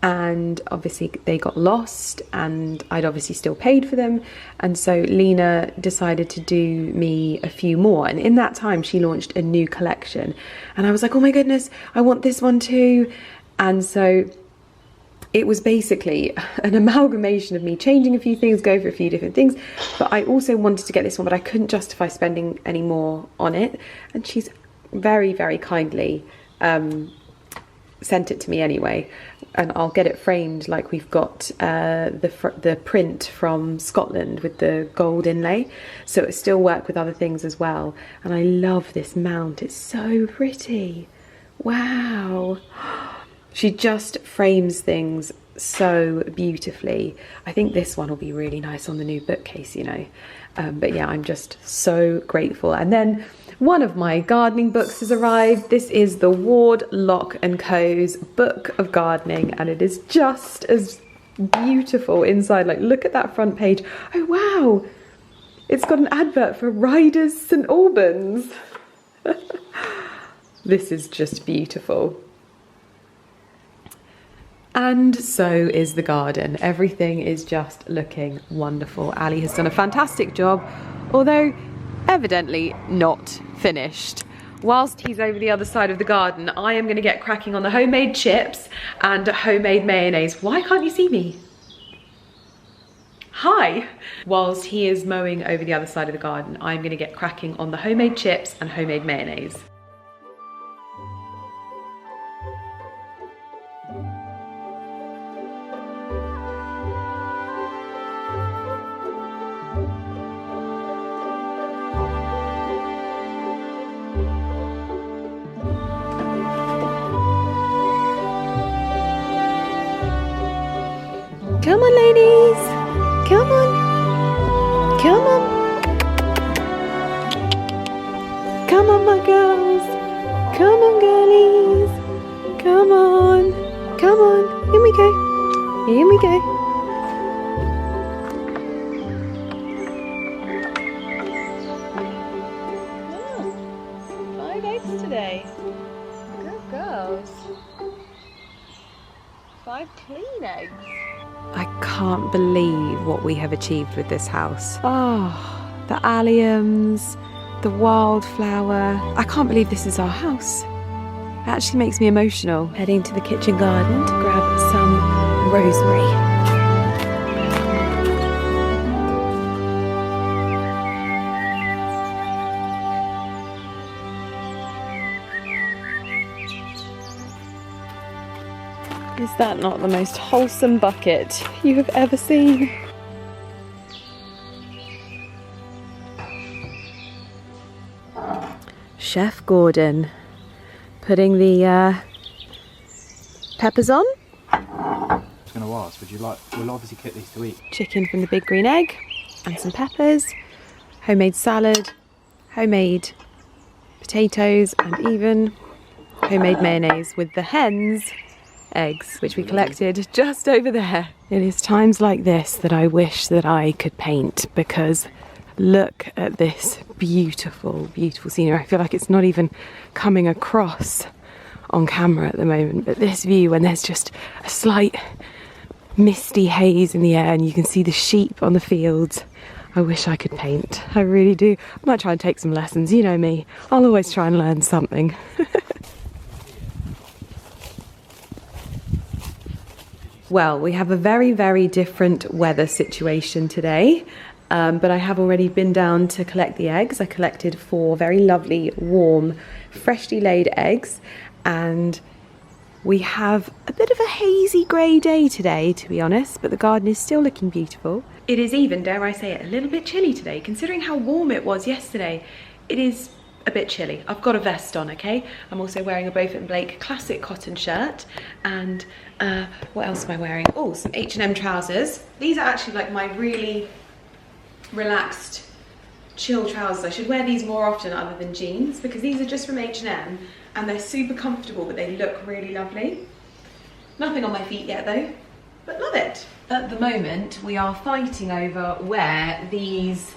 Speaker 1: and obviously they got lost and I'd obviously still paid for them, and so Lena decided to do me a few more, and in that time she launched a new collection and I was like, oh my goodness, I want this one too. And so it was basically an amalgamation of me changing a few things, going for a few different things, but I also wanted to get this one, but I couldn't justify spending any more on it, and she's very, very kindly sent it to me anyway, and I'll get it framed like we've got the print from Scotland with the gold inlay, so it'll still work with other things as well. And I love this mount, it's so pretty. Wow. She just frames things so beautifully. I think this one will be really nice on the new bookcase, you know. But yeah, I'm just so grateful. And then one of my gardening books has arrived. This is the Ward, Lock & Co.'s Book of Gardening, and it is just as beautiful inside. Like, look at that front page. Oh wow, it's got an advert for Riders St Albans. This is just beautiful. And so is the garden. Everything is just looking wonderful. Ali has done a fantastic job, although evidently not finished. Whilst he's over the other side of the garden, I am going to get cracking on the homemade chips and homemade mayonnaise. Why can't you see me? Hi! Whilst he is mowing over the other side of the garden, I'm going to get cracking on the homemade chips and homemade mayonnaise. Come on, ladies. Come on. Come on. Come on, my girls. Come on, girlies. Come on. Come on. Here we go. Here we go. Oh, 5 eggs today. Good girls. 5 clean eggs. I can't believe what we have achieved with this house. Oh, the alliums, the wildflower. I can't believe this is our house. It actually makes me emotional. Heading to the kitchen garden to grab some rosemary. Is that not the most wholesome bucket you have ever seen? Chef Gordon putting the peppers on.
Speaker 4: I was going to ask, would you like, we'll obviously cook these to eat.
Speaker 1: Chicken from the big green egg and some peppers, homemade salad, homemade potatoes, and even homemade mayonnaise with the hens' eggs, which we collected just over there. It is times like this that I wish that I could paint, because Look at this beautiful, beautiful scenery. I feel like it's not even coming across on camera at the moment, but this view when there's just a slight misty haze in the air and you can see the sheep on the fields. I wish I could paint, I really do. I might try and take some lessons, you know me, I'll always try and learn something. Well, we have a very, very different weather situation today, but I have already been down to collect the eggs. I collected 4 very lovely, warm, freshly laid eggs, and we have a bit of a hazy grey day today, to be honest, but the garden is still looking beautiful. It is even, dare I say it, a little bit chilly today, considering how warm it was yesterday. It is a bit chilly. I've got a vest on, okay? I'm also wearing a Beaufort & Blake classic cotton shirt, and what else am I wearing? Oh, some H&M trousers. These are actually like my really relaxed, chill trousers. I should wear these more often other than jeans, because these are just from H&M, and they're super comfortable, but they look really lovely. Nothing on my feet yet though, but love it. At the moment, we are fighting over where these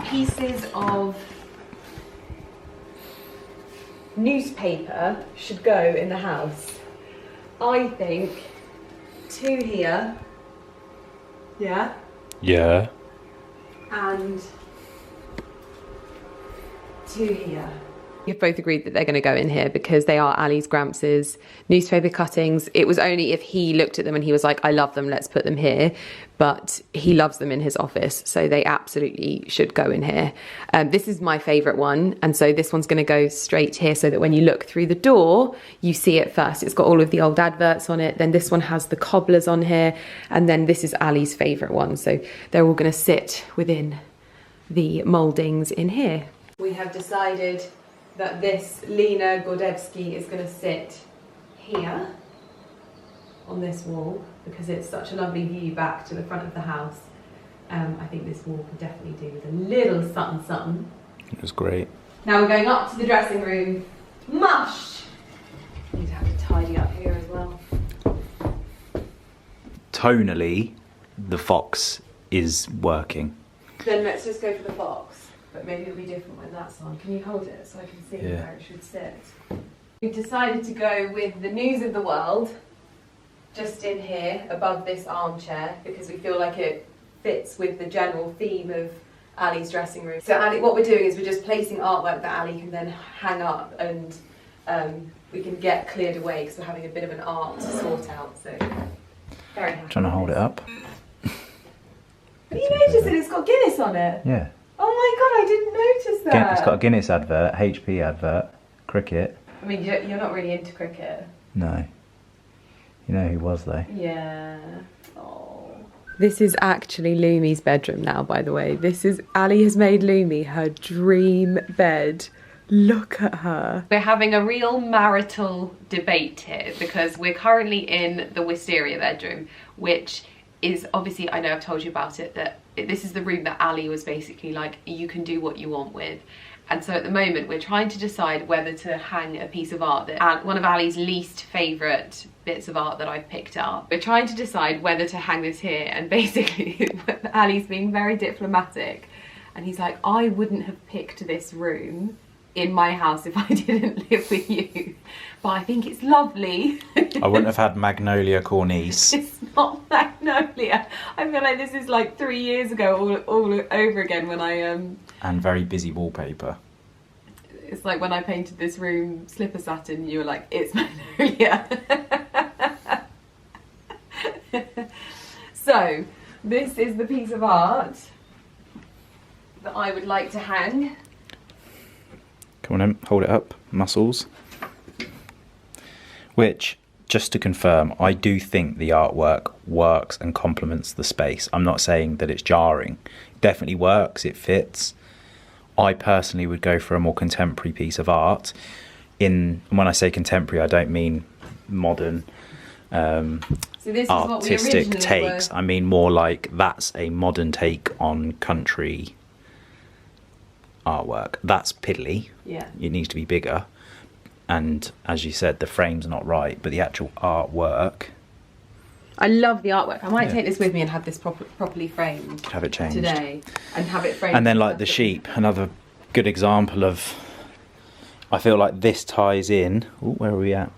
Speaker 1: pieces of newspaper should go in the house. I think 2 here, yeah?
Speaker 4: Yeah.
Speaker 1: And 2 here. We've both agreed that they're going to go in here because they are Ali's, Gramps' newspaper cuttings. It was only if he looked at them and he was like, I love them, let's put them here. But he loves them in his office, so they absolutely should go in here. This is my favourite one, and so this one's going to go straight here so that when you look through the door, you see it first. It's got all of the old adverts on it. Then this one has the cobblers on here, and then this is Ali's favourite one. So they're all going to sit within the mouldings in here. We have decided that this Lena Gordevsky is going to sit here on this wall because it's such a lovely view back to the front of the house. I think this wall could definitely do with a little something something.
Speaker 4: It was great.
Speaker 1: Now we're going up to the dressing room. Mush! Need to have to tidy up here as well.
Speaker 4: Tonally, the fox is working.
Speaker 1: Then let's just go for the fox. But maybe it'll be different when that's on. Can you hold it so I can see where it should sit? We've decided to go with the news of the world, just in here, above this armchair, because we feel like it fits with the general theme of Ali's dressing room. So Ali, what we're doing is we're just placing artwork that Ali can then hang up, and we can get cleared away because we're having a bit of an art to sort out. So very happy.
Speaker 4: Trying to hold it up.
Speaker 1: Have you noticed that it's got Guinness on it?
Speaker 4: Yeah.
Speaker 1: Oh my god, I didn't notice that.
Speaker 4: It's got a Guinness advert, HP advert, cricket.
Speaker 1: I mean, you're not really into cricket.
Speaker 4: No. You know who was though?
Speaker 1: Yeah. Oh. This is actually Lumi's bedroom now, by the way. This is, Ali has made Lumi her dream bed. Look at her. We're having a real marital debate here because we're currently in the Wisteria bedroom, which is obviously, I know I've told you about it, that this is the room that Ali was basically like, you can do what you want with. And so at the moment we're trying to decide whether to hang a piece of art that one of Ali's least favourite bits of art that I've picked up. We're trying to decide whether to hang this here, and basically Ali's being very diplomatic and he's like, I wouldn't have picked this room in my house if I didn't live with you, but I think it's lovely.
Speaker 4: I wouldn't have had Magnolia Cornice.
Speaker 1: It's not Magnolia. I feel like this is like 3 years ago all over again when I
Speaker 4: And very busy wallpaper.
Speaker 1: It's like when I painted this room slipper satin, you were like, it's Magnolia. So this is the piece of art that I would like to hang.
Speaker 4: Come on in, hold it up, muscles. Which, just to confirm, I do think the artwork works and complements the space. I'm not saying that it's jarring. It definitely works, it fits. I personally would go for a more contemporary piece of art. And when I say contemporary, I don't mean modern artistic takes. I mean more like that's a modern take on country artwork. That's piddly.
Speaker 1: Yeah.
Speaker 4: It needs to be bigger. And as you said, the frame's not right, but the actual artwork
Speaker 1: I love the artwork. I might take this with me and have this properly framed.
Speaker 4: Have it changed
Speaker 1: today and have it framed.
Speaker 4: And then like the sheep, another good example of, I feel like this ties in. Ooh, where are we at?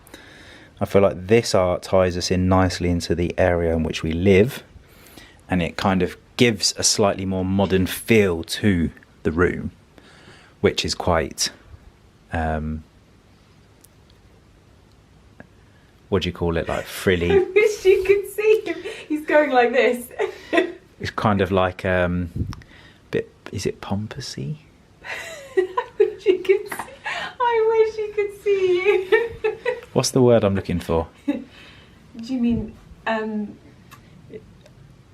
Speaker 4: I feel like this art ties us in nicely into the area in which we live, and it kind of gives a slightly more modern feel to the room, which is quite what do you call it, like frilly.
Speaker 1: I wish you could see him. He's going like this.
Speaker 4: It's kind of like bit, is it pompousy?
Speaker 1: I wish you could see you.
Speaker 4: What's the word I'm looking for?
Speaker 1: Do you mean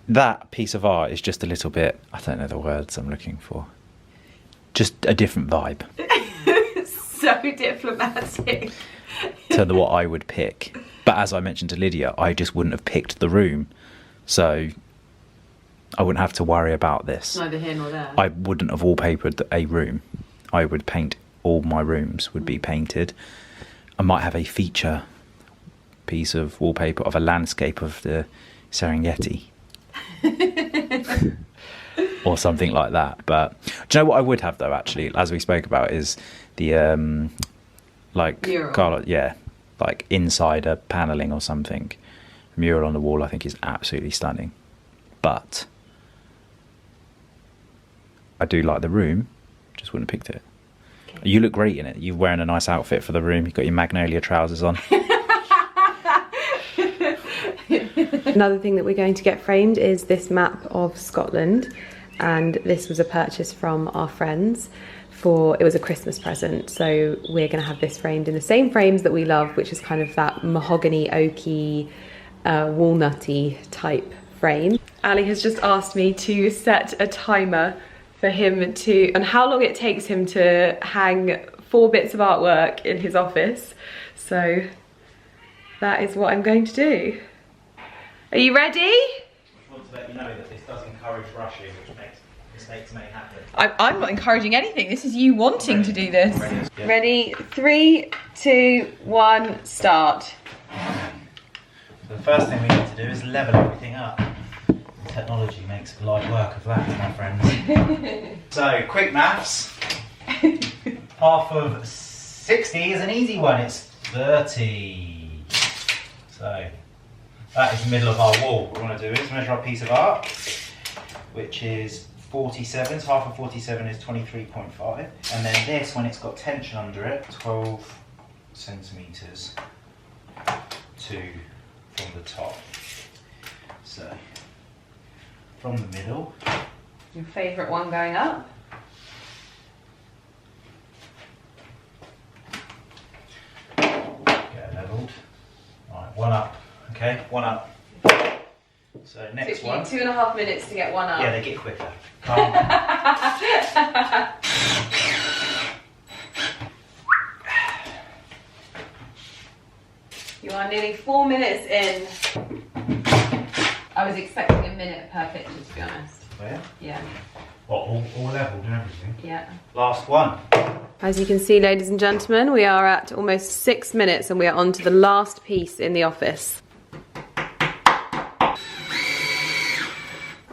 Speaker 4: that piece of art is just a little bit, I don't know the words I'm looking for. Just a different vibe.
Speaker 1: So diplomatic.
Speaker 4: To what I would pick. But as I mentioned to Lydia, I just wouldn't have picked the room. So I wouldn't have to worry about this.
Speaker 1: Neither here nor there.
Speaker 4: I wouldn't have wallpapered a room. I would paint, all my rooms would be painted. I might have a feature piece of wallpaper of a landscape of the Serengeti. Or something like that. But do you know what I would have though, actually, as we spoke about, is the like
Speaker 1: mural.
Speaker 4: Yeah, like insider paneling or something. A mural on the wall I think is absolutely stunning. But I do like the room, just wouldn't have picked it. Okay. You look great in it. You're wearing a nice outfit for the room. You've got your magnolia trousers on.
Speaker 1: Another thing that we're going to get framed is this map of Scotland, and this was a purchase from our friends. It was a Christmas present, so we're going to have this framed in the same frames that we love, which is kind of that mahogany, oaky, walnutty type frame. Ali has just asked me to set a timer for him and how long it takes him to hang 4 bits of artwork in his office. So that is what I'm going to do. Are you ready?
Speaker 4: I want to let you know that this does encourage rushing, which makes mistakes may happen.
Speaker 1: I'm not encouraging anything. This is you wanting to do this. Ready? 3, 2, 1, start.
Speaker 4: So the first thing we need to do is level everything up. Technology makes light work of that, my friends. So, quick maths. Half of 60 is an easy one. It's 30. So, that is the middle of our wall. What we want to do is measure our piece of art, which is 47. So half of 47 is 23.5. And then this, when it's got tension under it, 12 centimetres from the top. So, from the middle.
Speaker 1: Your favourite one going up?
Speaker 4: Get it levelled. Right, one up. Okay, one up. So next one.
Speaker 1: 2.5 minutes to get one up.
Speaker 4: Yeah, they get quicker. Calm.
Speaker 1: You are nearly 4 minutes in. I was expecting a minute per picture, to be honest.
Speaker 4: Oh, yeah?
Speaker 1: Yeah.
Speaker 4: What, all levelled and everything?
Speaker 1: Yeah.
Speaker 4: Last one.
Speaker 1: As you can see, ladies and gentlemen, we are at almost 6 minutes and we are on to the last piece in the office.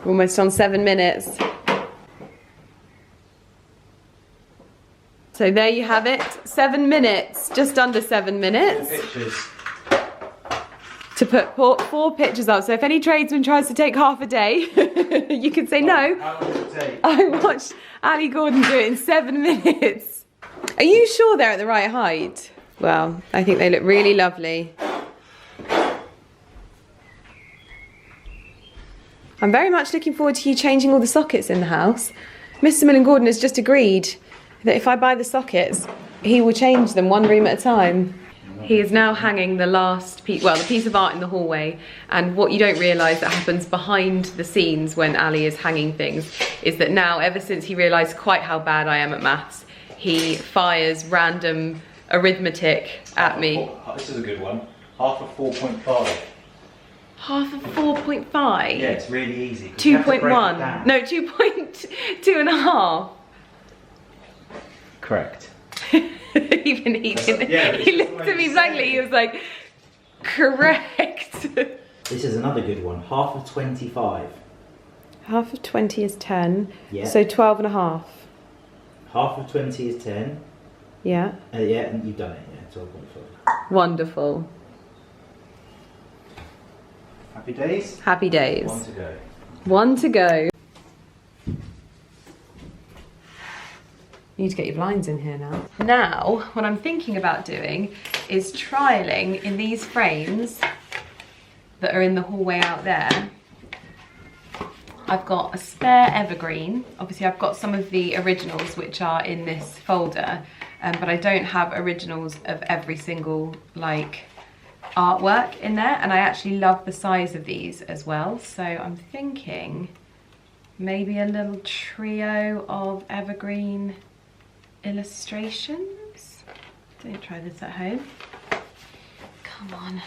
Speaker 1: We're almost on 7 minutes. So there you have it, 7 minutes, just under 7 minutes.
Speaker 4: 4 pictures.
Speaker 1: To put 4 pictures up. So if any tradesman tries to take half a day, you can say no.
Speaker 4: How long does it take?
Speaker 1: I watched Ali Gordon do it in 7 minutes. Are you sure they're at the right height? Well, I think they look really lovely. I'm very much looking forward to you changing all the sockets in the house. Mr. Millen Gordon has just agreed that if I buy the sockets, he will change them 1 room at a time. He is now hanging the last piece, well, the piece of art in the hallway, and what you don't realise that happens behind the scenes when Ali is hanging things is that now, ever since he realised quite how bad I am at maths, he fires random arithmetic at me.
Speaker 4: This is a good one. Half of 4.5.
Speaker 1: Half of 4.5?
Speaker 4: Yeah, it's really easy.
Speaker 1: 2.1. No, 2.5.
Speaker 4: Correct.
Speaker 1: Even he didn't.
Speaker 4: Yeah,
Speaker 1: he looked at me blankly. He was like, correct.
Speaker 4: This is another good one. Half of 25.
Speaker 1: Half of 20 is 10.
Speaker 4: Yeah.
Speaker 1: So 12 and a half.
Speaker 4: Half of 20 is 10.
Speaker 1: Yeah.
Speaker 4: Yeah, and you've done it. Yeah, 12.5.
Speaker 1: Wonderful.
Speaker 4: Happy days?
Speaker 1: Happy days.
Speaker 4: One to go.
Speaker 1: One to go. You need to get your blinds in here now. Now, what I'm thinking about doing is trialing in these frames that are in the hallway out there. I've got a spare evergreen. Obviously, I've got some of the originals which are in this folder, but I don't have originals of every single like artwork in there, and I actually love the size of these as well. So I'm thinking maybe a little trio of evergreen illustrations. Don't try this at home. Come on,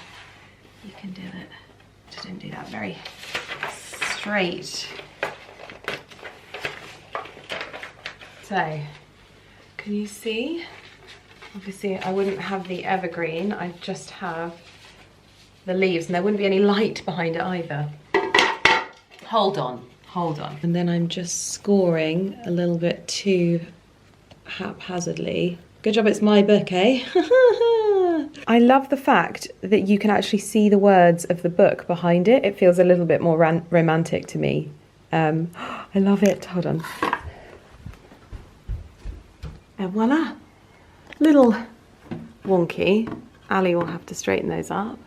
Speaker 1: you can do it. Just don't do that very straight. So, can you see? Obviously I wouldn't have the evergreen, I just have the leaves, and there wouldn't be any light behind it either. Hold on. And then I'm just scoring a little bit too haphazardly. Good job it's my book, eh? I love the fact that you can actually see the words of the book behind it. It feels a little bit more romantic to me. I love it. Hold on. And voila. Little wonky. Ali will have to straighten those up.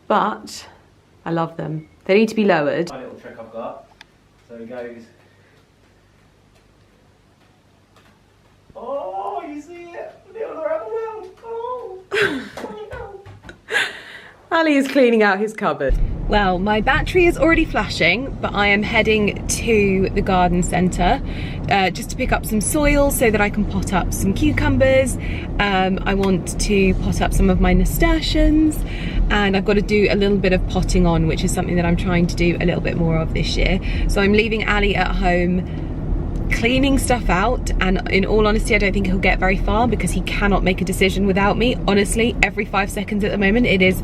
Speaker 1: But I love them. They need to be lowered.
Speaker 4: My little trick I've got. So it goes. Oh, you see it? Little around the world. Oh.
Speaker 1: Ali is cleaning out his cupboard. Well, my battery is already flashing, but I am heading to the garden centre just to pick up some soil so that I can pot up some cucumbers. I want to pot up some of my nasturtiums, and I've got to do a little bit of potting on, which is something that I'm trying to do a little bit more of this year. So I'm leaving Ali at home cleaning stuff out, and in all honesty I don't think he'll get very far because he cannot make a decision without me. Honestly, every 5 seconds at the moment it is,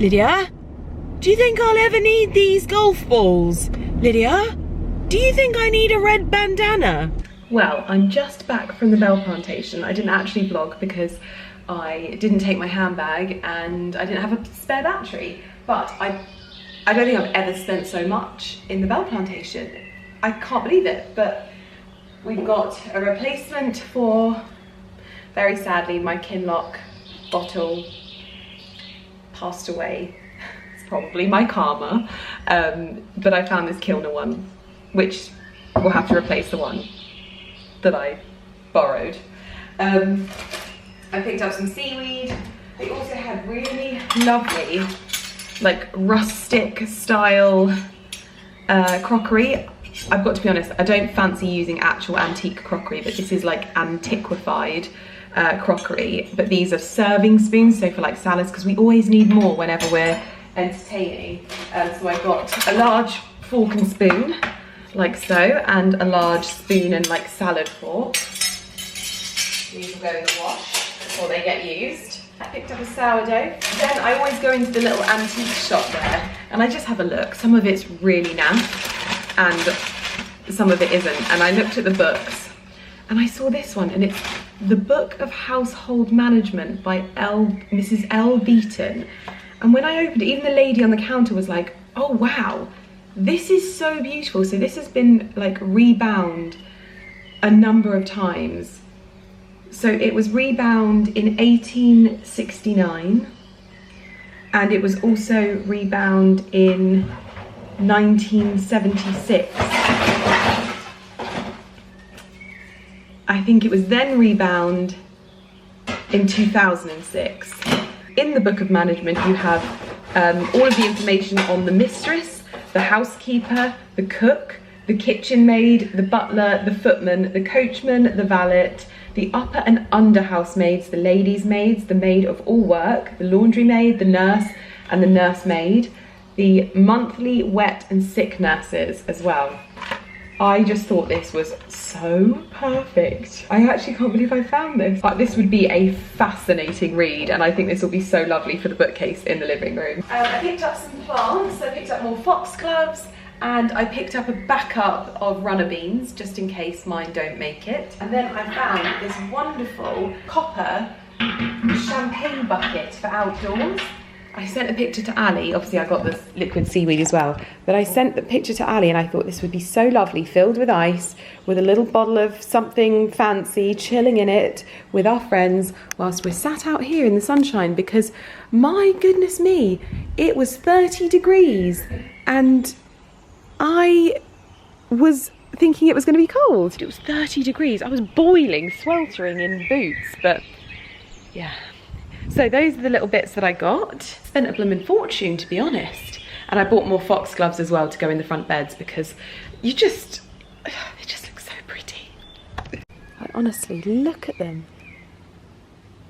Speaker 1: Lydia, do you think I'll ever need these golf balls? Lydia, do you think I need a red bandana? Well, I'm just back from the bell plantation. I didn't actually vlog because I didn't take my handbag and I didn't have a spare battery, but I don't think I've ever spent so much in the bell plantation. I can't believe it, but we've got a replacement for, very sadly, my Kinlock bottle passed away. It's probably my karma, but I found this Kilner one, which will have to replace the one that I borrowed. I picked up some seaweed. They also had really lovely, like rustic style crockery. I've got to be honest, I don't fancy using actual antique crockery, but this is like antiquified crockery. But these are serving spoons, so for like salads, because we always need more whenever we're entertaining. So I got a large fork and spoon, like so, and a large spoon and like salad fork. These will go in the wash before they get used. I picked up a sourdough. Then I always go into the little antique shop there, and I just have a look. Some of it's really naff, and some of it isn't. And I looked at the books and I saw this one, and it's The Book of Household Management by Mrs. L. Beaton. And when I opened it, even the lady on the counter was like, oh wow, this is so beautiful. So this has been like rebound a number of times. So it was rebound in 1869, and it was also rebound in 1976. I think it was then rebound in 2006. In the Book of Management you have all of the information on the mistress, the housekeeper, the cook, the kitchen maid, the butler, the footman, the coachman, the valet, the upper and under housemaids, the ladies' maids, the maid of all work, the laundry maid, the nurse and the nursemaid, the monthly wet and sick nurses as well. I just thought this was so perfect. I actually can't believe I found this. This would be a fascinating read, and I think this will be so lovely for the bookcase in the living room. I picked up some plants. I picked up more foxgloves, and I picked up a backup of runner beans just in case mine don't make it. And then I found this wonderful copper champagne bucket for outdoors. I sent a picture to Ali. Obviously I got this liquid seaweed as well, but I sent the picture to Ali and I thought this would be so lovely, filled with ice, with a little bottle of something fancy, chilling in it with our friends whilst we're sat out here in the sunshine, because my goodness me, it was 30 degrees and I was thinking it was going to be cold. It was 30 degrees. I was boiling, sweltering in boots, but yeah. So those are the little bits that I got. Spent a blooming fortune, to be honest. And I bought more foxgloves as well to go in the front beds because they just look so pretty. Like, honestly, look at them.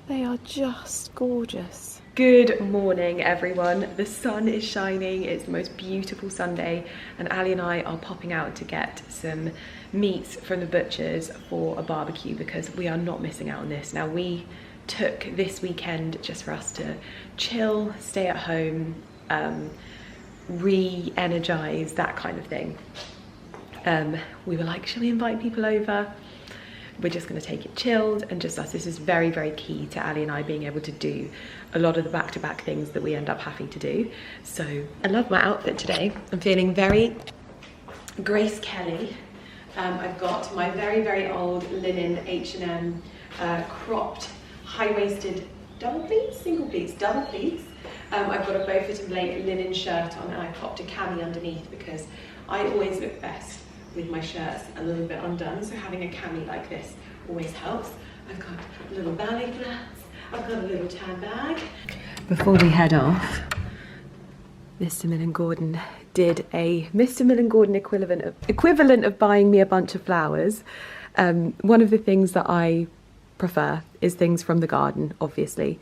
Speaker 1: They are just gorgeous. Good morning, everyone. The sun is shining. It's the most beautiful Sunday, and Ali and I are popping out to get some meats from the butchers for a barbecue because we are not missing out on this. Now, we took this weekend just for us to chill, stay at home, re-energize, that kind of thing. We were like, shall we invite people over? We're just going to take it chilled and just us. This is very, very key to Ali and I being able to do a lot of the back-to-back things that we end up having to do. So I love my outfit today. I'm feeling very Grace Kelly. I've got my very, very old linen H&M cropped high-waisted double pleats, single pleats, double pleats. I've got a Beaufort and Blake linen shirt on, and I popped a cami underneath because I always look best with my shirts a little bit undone, so having a cami like this always helps. I've got little ballet flats, I've got a little handbag. Before we head off, Mr. Millen Gordon did a Mr. Millen Gordon equivalent of buying me a bunch of flowers. One of the things that I prefer is things from the garden, obviously,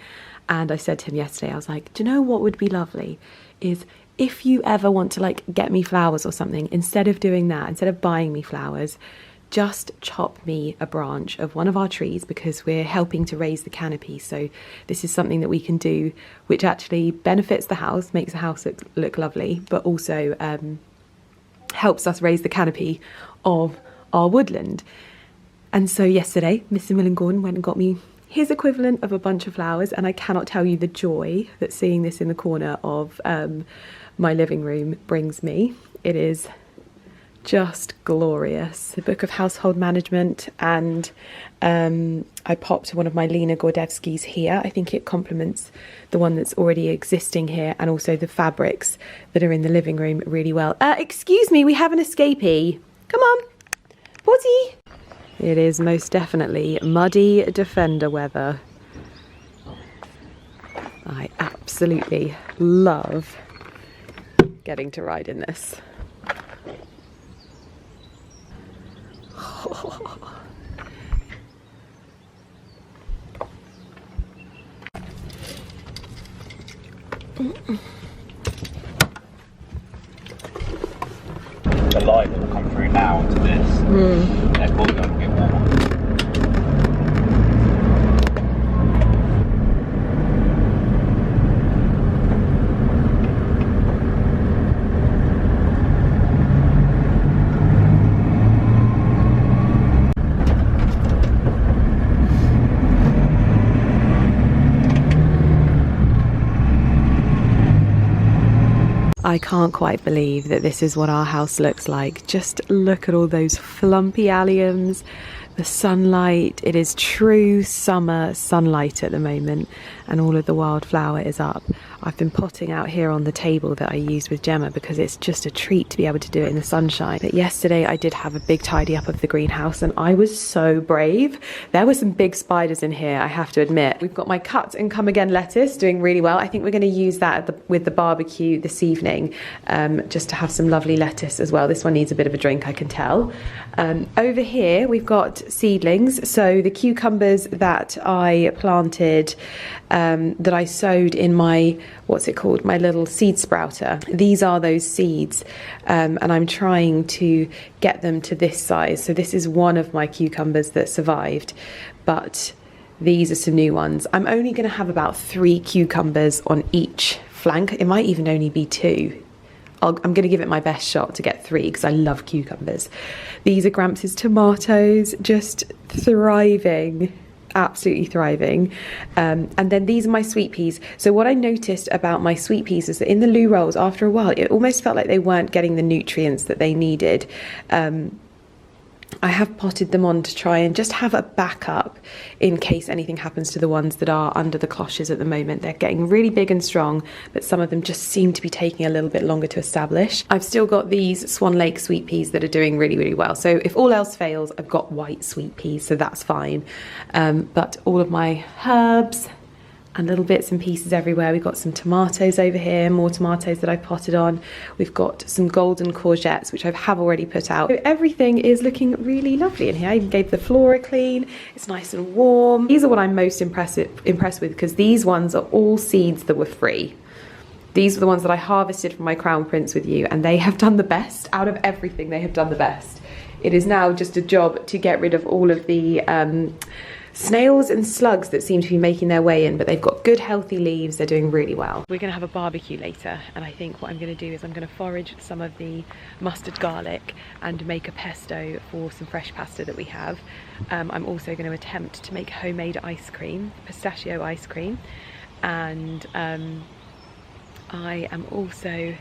Speaker 1: and I said to him yesterday, I was like, do you know what would be lovely is if you ever want to like get me flowers or something, instead of doing that, instead of buying me flowers, just chop me a branch of one of our trees, because we're helping to raise the canopy. So this is something that we can do which actually benefits the house, makes the house look lovely, but also helps us raise the canopy of our woodland. And so yesterday, Mr. Millen Gordon went and got me his equivalent of a bunch of flowers, and I cannot tell you the joy that seeing this in the corner of my living room brings me. It is just glorious. The book of household management, and I popped one of my Lena Gordevskis here. I think it complements the one that's already existing here, and also the fabrics that are in the living room really well. Excuse me, we have an escapee. Come on, Potty. It is most definitely muddy Defender weather. I absolutely love getting to ride in this.
Speaker 4: The light that will come through now into this, they're probably going to get warmer.
Speaker 1: I can't quite believe that this is what our house looks like. Just look at all those flumpy alliums, the sunlight. It is true summer sunlight at the moment, and all of the wildflower is up. I've been potting out here on the table that I used with Gemma because it's just a treat to be able to do it in the sunshine. But yesterday I did have a big tidy up of the greenhouse, and I was so brave. There were some big spiders in here, I have to admit. We've got my cut and come again lettuce doing really well. I think we're going to use that with the barbecue this evening, just to have some lovely lettuce as well. This one needs a bit of a drink, I can tell. Over here we've got seedlings. So the cucumbers that I planted, that I sowed in my, what's it called, my little seed sprouter. These are those seeds, and I'm trying to get them to this size. So this is one of my cucumbers that survived, but these are some new ones. I'm only going to have about 3 cucumbers on each flank. It might even only be 2. I'm going to give it my best shot to get 3 because I love cucumbers. These are Gramps' tomatoes, just thriving, absolutely thriving. And then these are my sweet peas. So what I noticed about my sweet peas is that in the loo rolls, after a while, it almost felt like they weren't getting the nutrients that they needed. I have potted them on to try and just have a backup in case anything happens to the ones that are under the cloches at the moment. They're getting really big and strong, but some of them just seem to be taking a little bit longer to establish. I've still got these Swan Lake sweet peas that are doing really, really well. So if all else fails, I've got white sweet peas, so that's fine. But all of my herbs and little bits and pieces everywhere. We've got some tomatoes over here, more tomatoes that I've potted on. We've got some golden courgettes, which I have already put out. So everything is looking really lovely in here. I even gave the floor a clean. It's nice and warm. These are what I'm most impressed with, because these ones are all seeds that were free. These are the ones that I harvested from my Crown Prince with you, and they have done the best. Out of everything, they have done the best. It is now just a job to get rid of all of the snails and slugs that seem to be making their way in, but they've got good healthy leaves. They're doing really well. We're going to have a barbecue later, and I think what I'm going to do is I'm going to forage some of the mustard garlic and make a pesto for some fresh pasta that we have. I'm also going to attempt to make homemade ice cream, pistachio ice cream, and I am also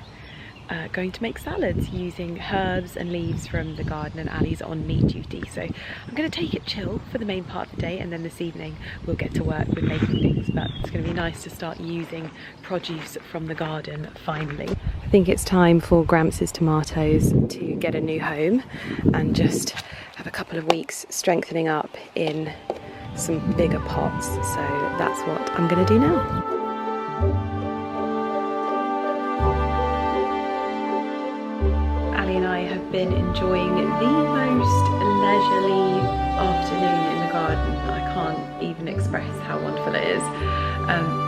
Speaker 1: going to make salads using herbs and leaves from the garden, and Ali's on me duty. So I'm going to take it chill for the main part of the day, and then this evening we'll get to work with making things. But it's going to be nice to start using produce from the garden finally. I think it's time for Gramps' tomatoes to get a new home and just have a couple of weeks strengthening up in some bigger pots. So that's what I'm going to do now. And I have been enjoying the most leisurely afternoon in the garden. I can't even express how wonderful it is.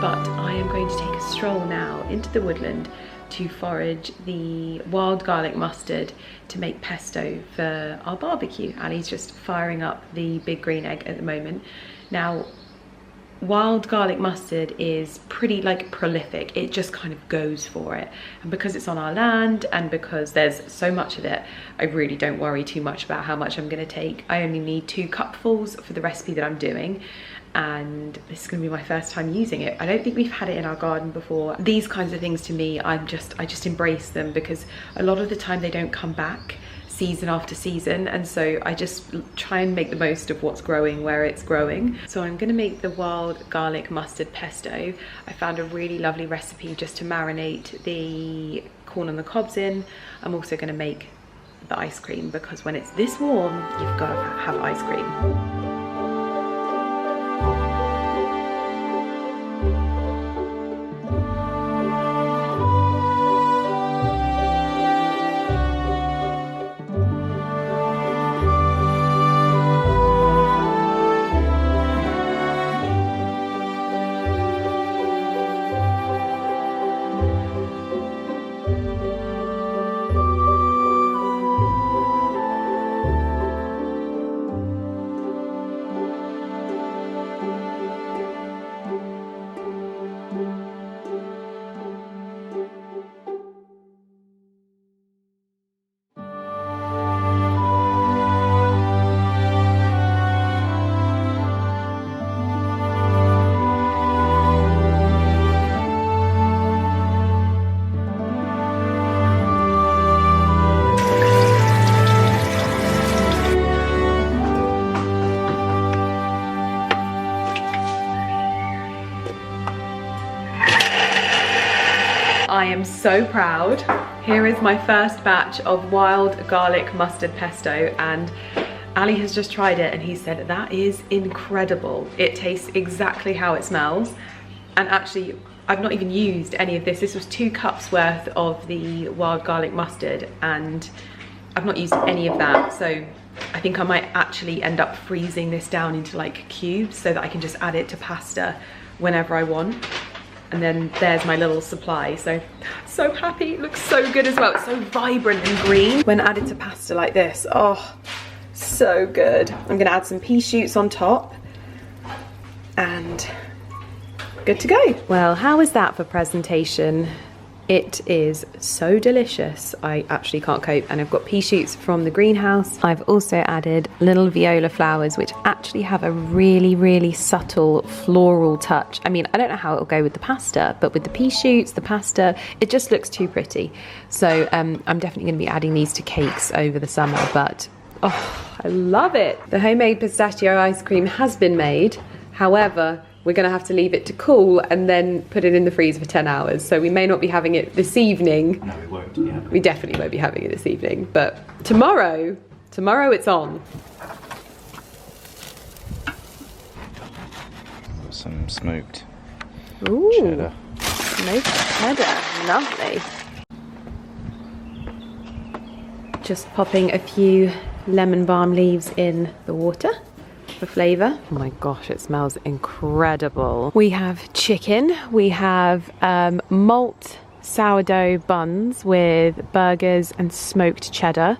Speaker 1: But I am going to take a stroll now into the woodland to forage the wild garlic mustard to make pesto for our barbecue. Ali's just firing up the big green egg at the moment. Now, wild garlic mustard is pretty prolific. It just kind of goes for it, and because it's on our land and because there's so much of it, I really don't worry too much about how much I'm going to take. I only need 2 cupfuls for the recipe that I'm doing, and this is going to be my first time using it. I don't think we've had it in our garden before. These kinds of things, to me, I just embrace them, because a lot of the time they don't come back season after season, and so I just try and make the most of what's growing where it's growing. So I'm going to make the wild garlic mustard pesto. I found a really lovely recipe just to marinate the corn on the cobs in. I'm also going to make the ice cream, because when it's this warm, you've got to have ice cream. I am so proud. Here is my first batch of wild garlic mustard pesto, and Ali has just tried it and he said that is incredible. It tastes exactly how it smells, and actually I've not even used any of this. This was 2 cups worth of the wild garlic mustard and I've not used any of that, so I think I might actually end up freezing this down into like cubes so that I can just add it to pasta whenever I want. And then there's my little supply. So so happy. It looks so good as well. It's so vibrant and green when added to pasta like this. Oh, so good. I'm gonna add some pea shoots on top and good to go. Well, how is that for presentation? It is so delicious. I actually can't cope. And I've got pea shoots from the greenhouse. I've also added little viola flowers, which actually have a really, really subtle floral touch. I mean, I don't know how it'll go with the pasta, but with the pea shoots, the pasta, it just looks too pretty. So I'm definitely gonna be adding these to cakes over the summer, but oh, I love it. The homemade pistachio ice cream has been made. However, we're gonna have to leave it to cool and then put it in the freezer for 10 hours. So we may not be having it this evening.
Speaker 4: No, we won't. Yeah.
Speaker 1: We definitely won't be having it this evening, but tomorrow it's on.
Speaker 4: Some smoked
Speaker 1: Ooh,
Speaker 4: cheddar.
Speaker 1: Smoked cheddar, lovely. Just popping a few lemon balm leaves in the water for flavour. Oh my gosh, it smells incredible. We have chicken, we have malt sourdough buns with burgers and smoked cheddar,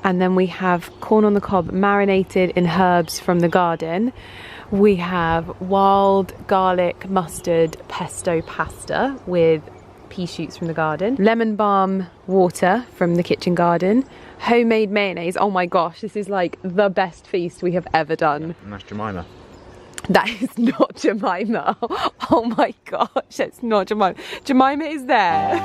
Speaker 1: and then we have corn on the cob marinated in herbs from the garden. We have wild garlic mustard pesto pasta with pea shoots from the garden, lemon balm water from the kitchen garden, homemade mayonnaise. Oh my gosh, this is like the best feast we have ever done.
Speaker 4: And that's Jemima.
Speaker 1: That is not Jemima. Oh my gosh, that's not Jemima. Jemima is there.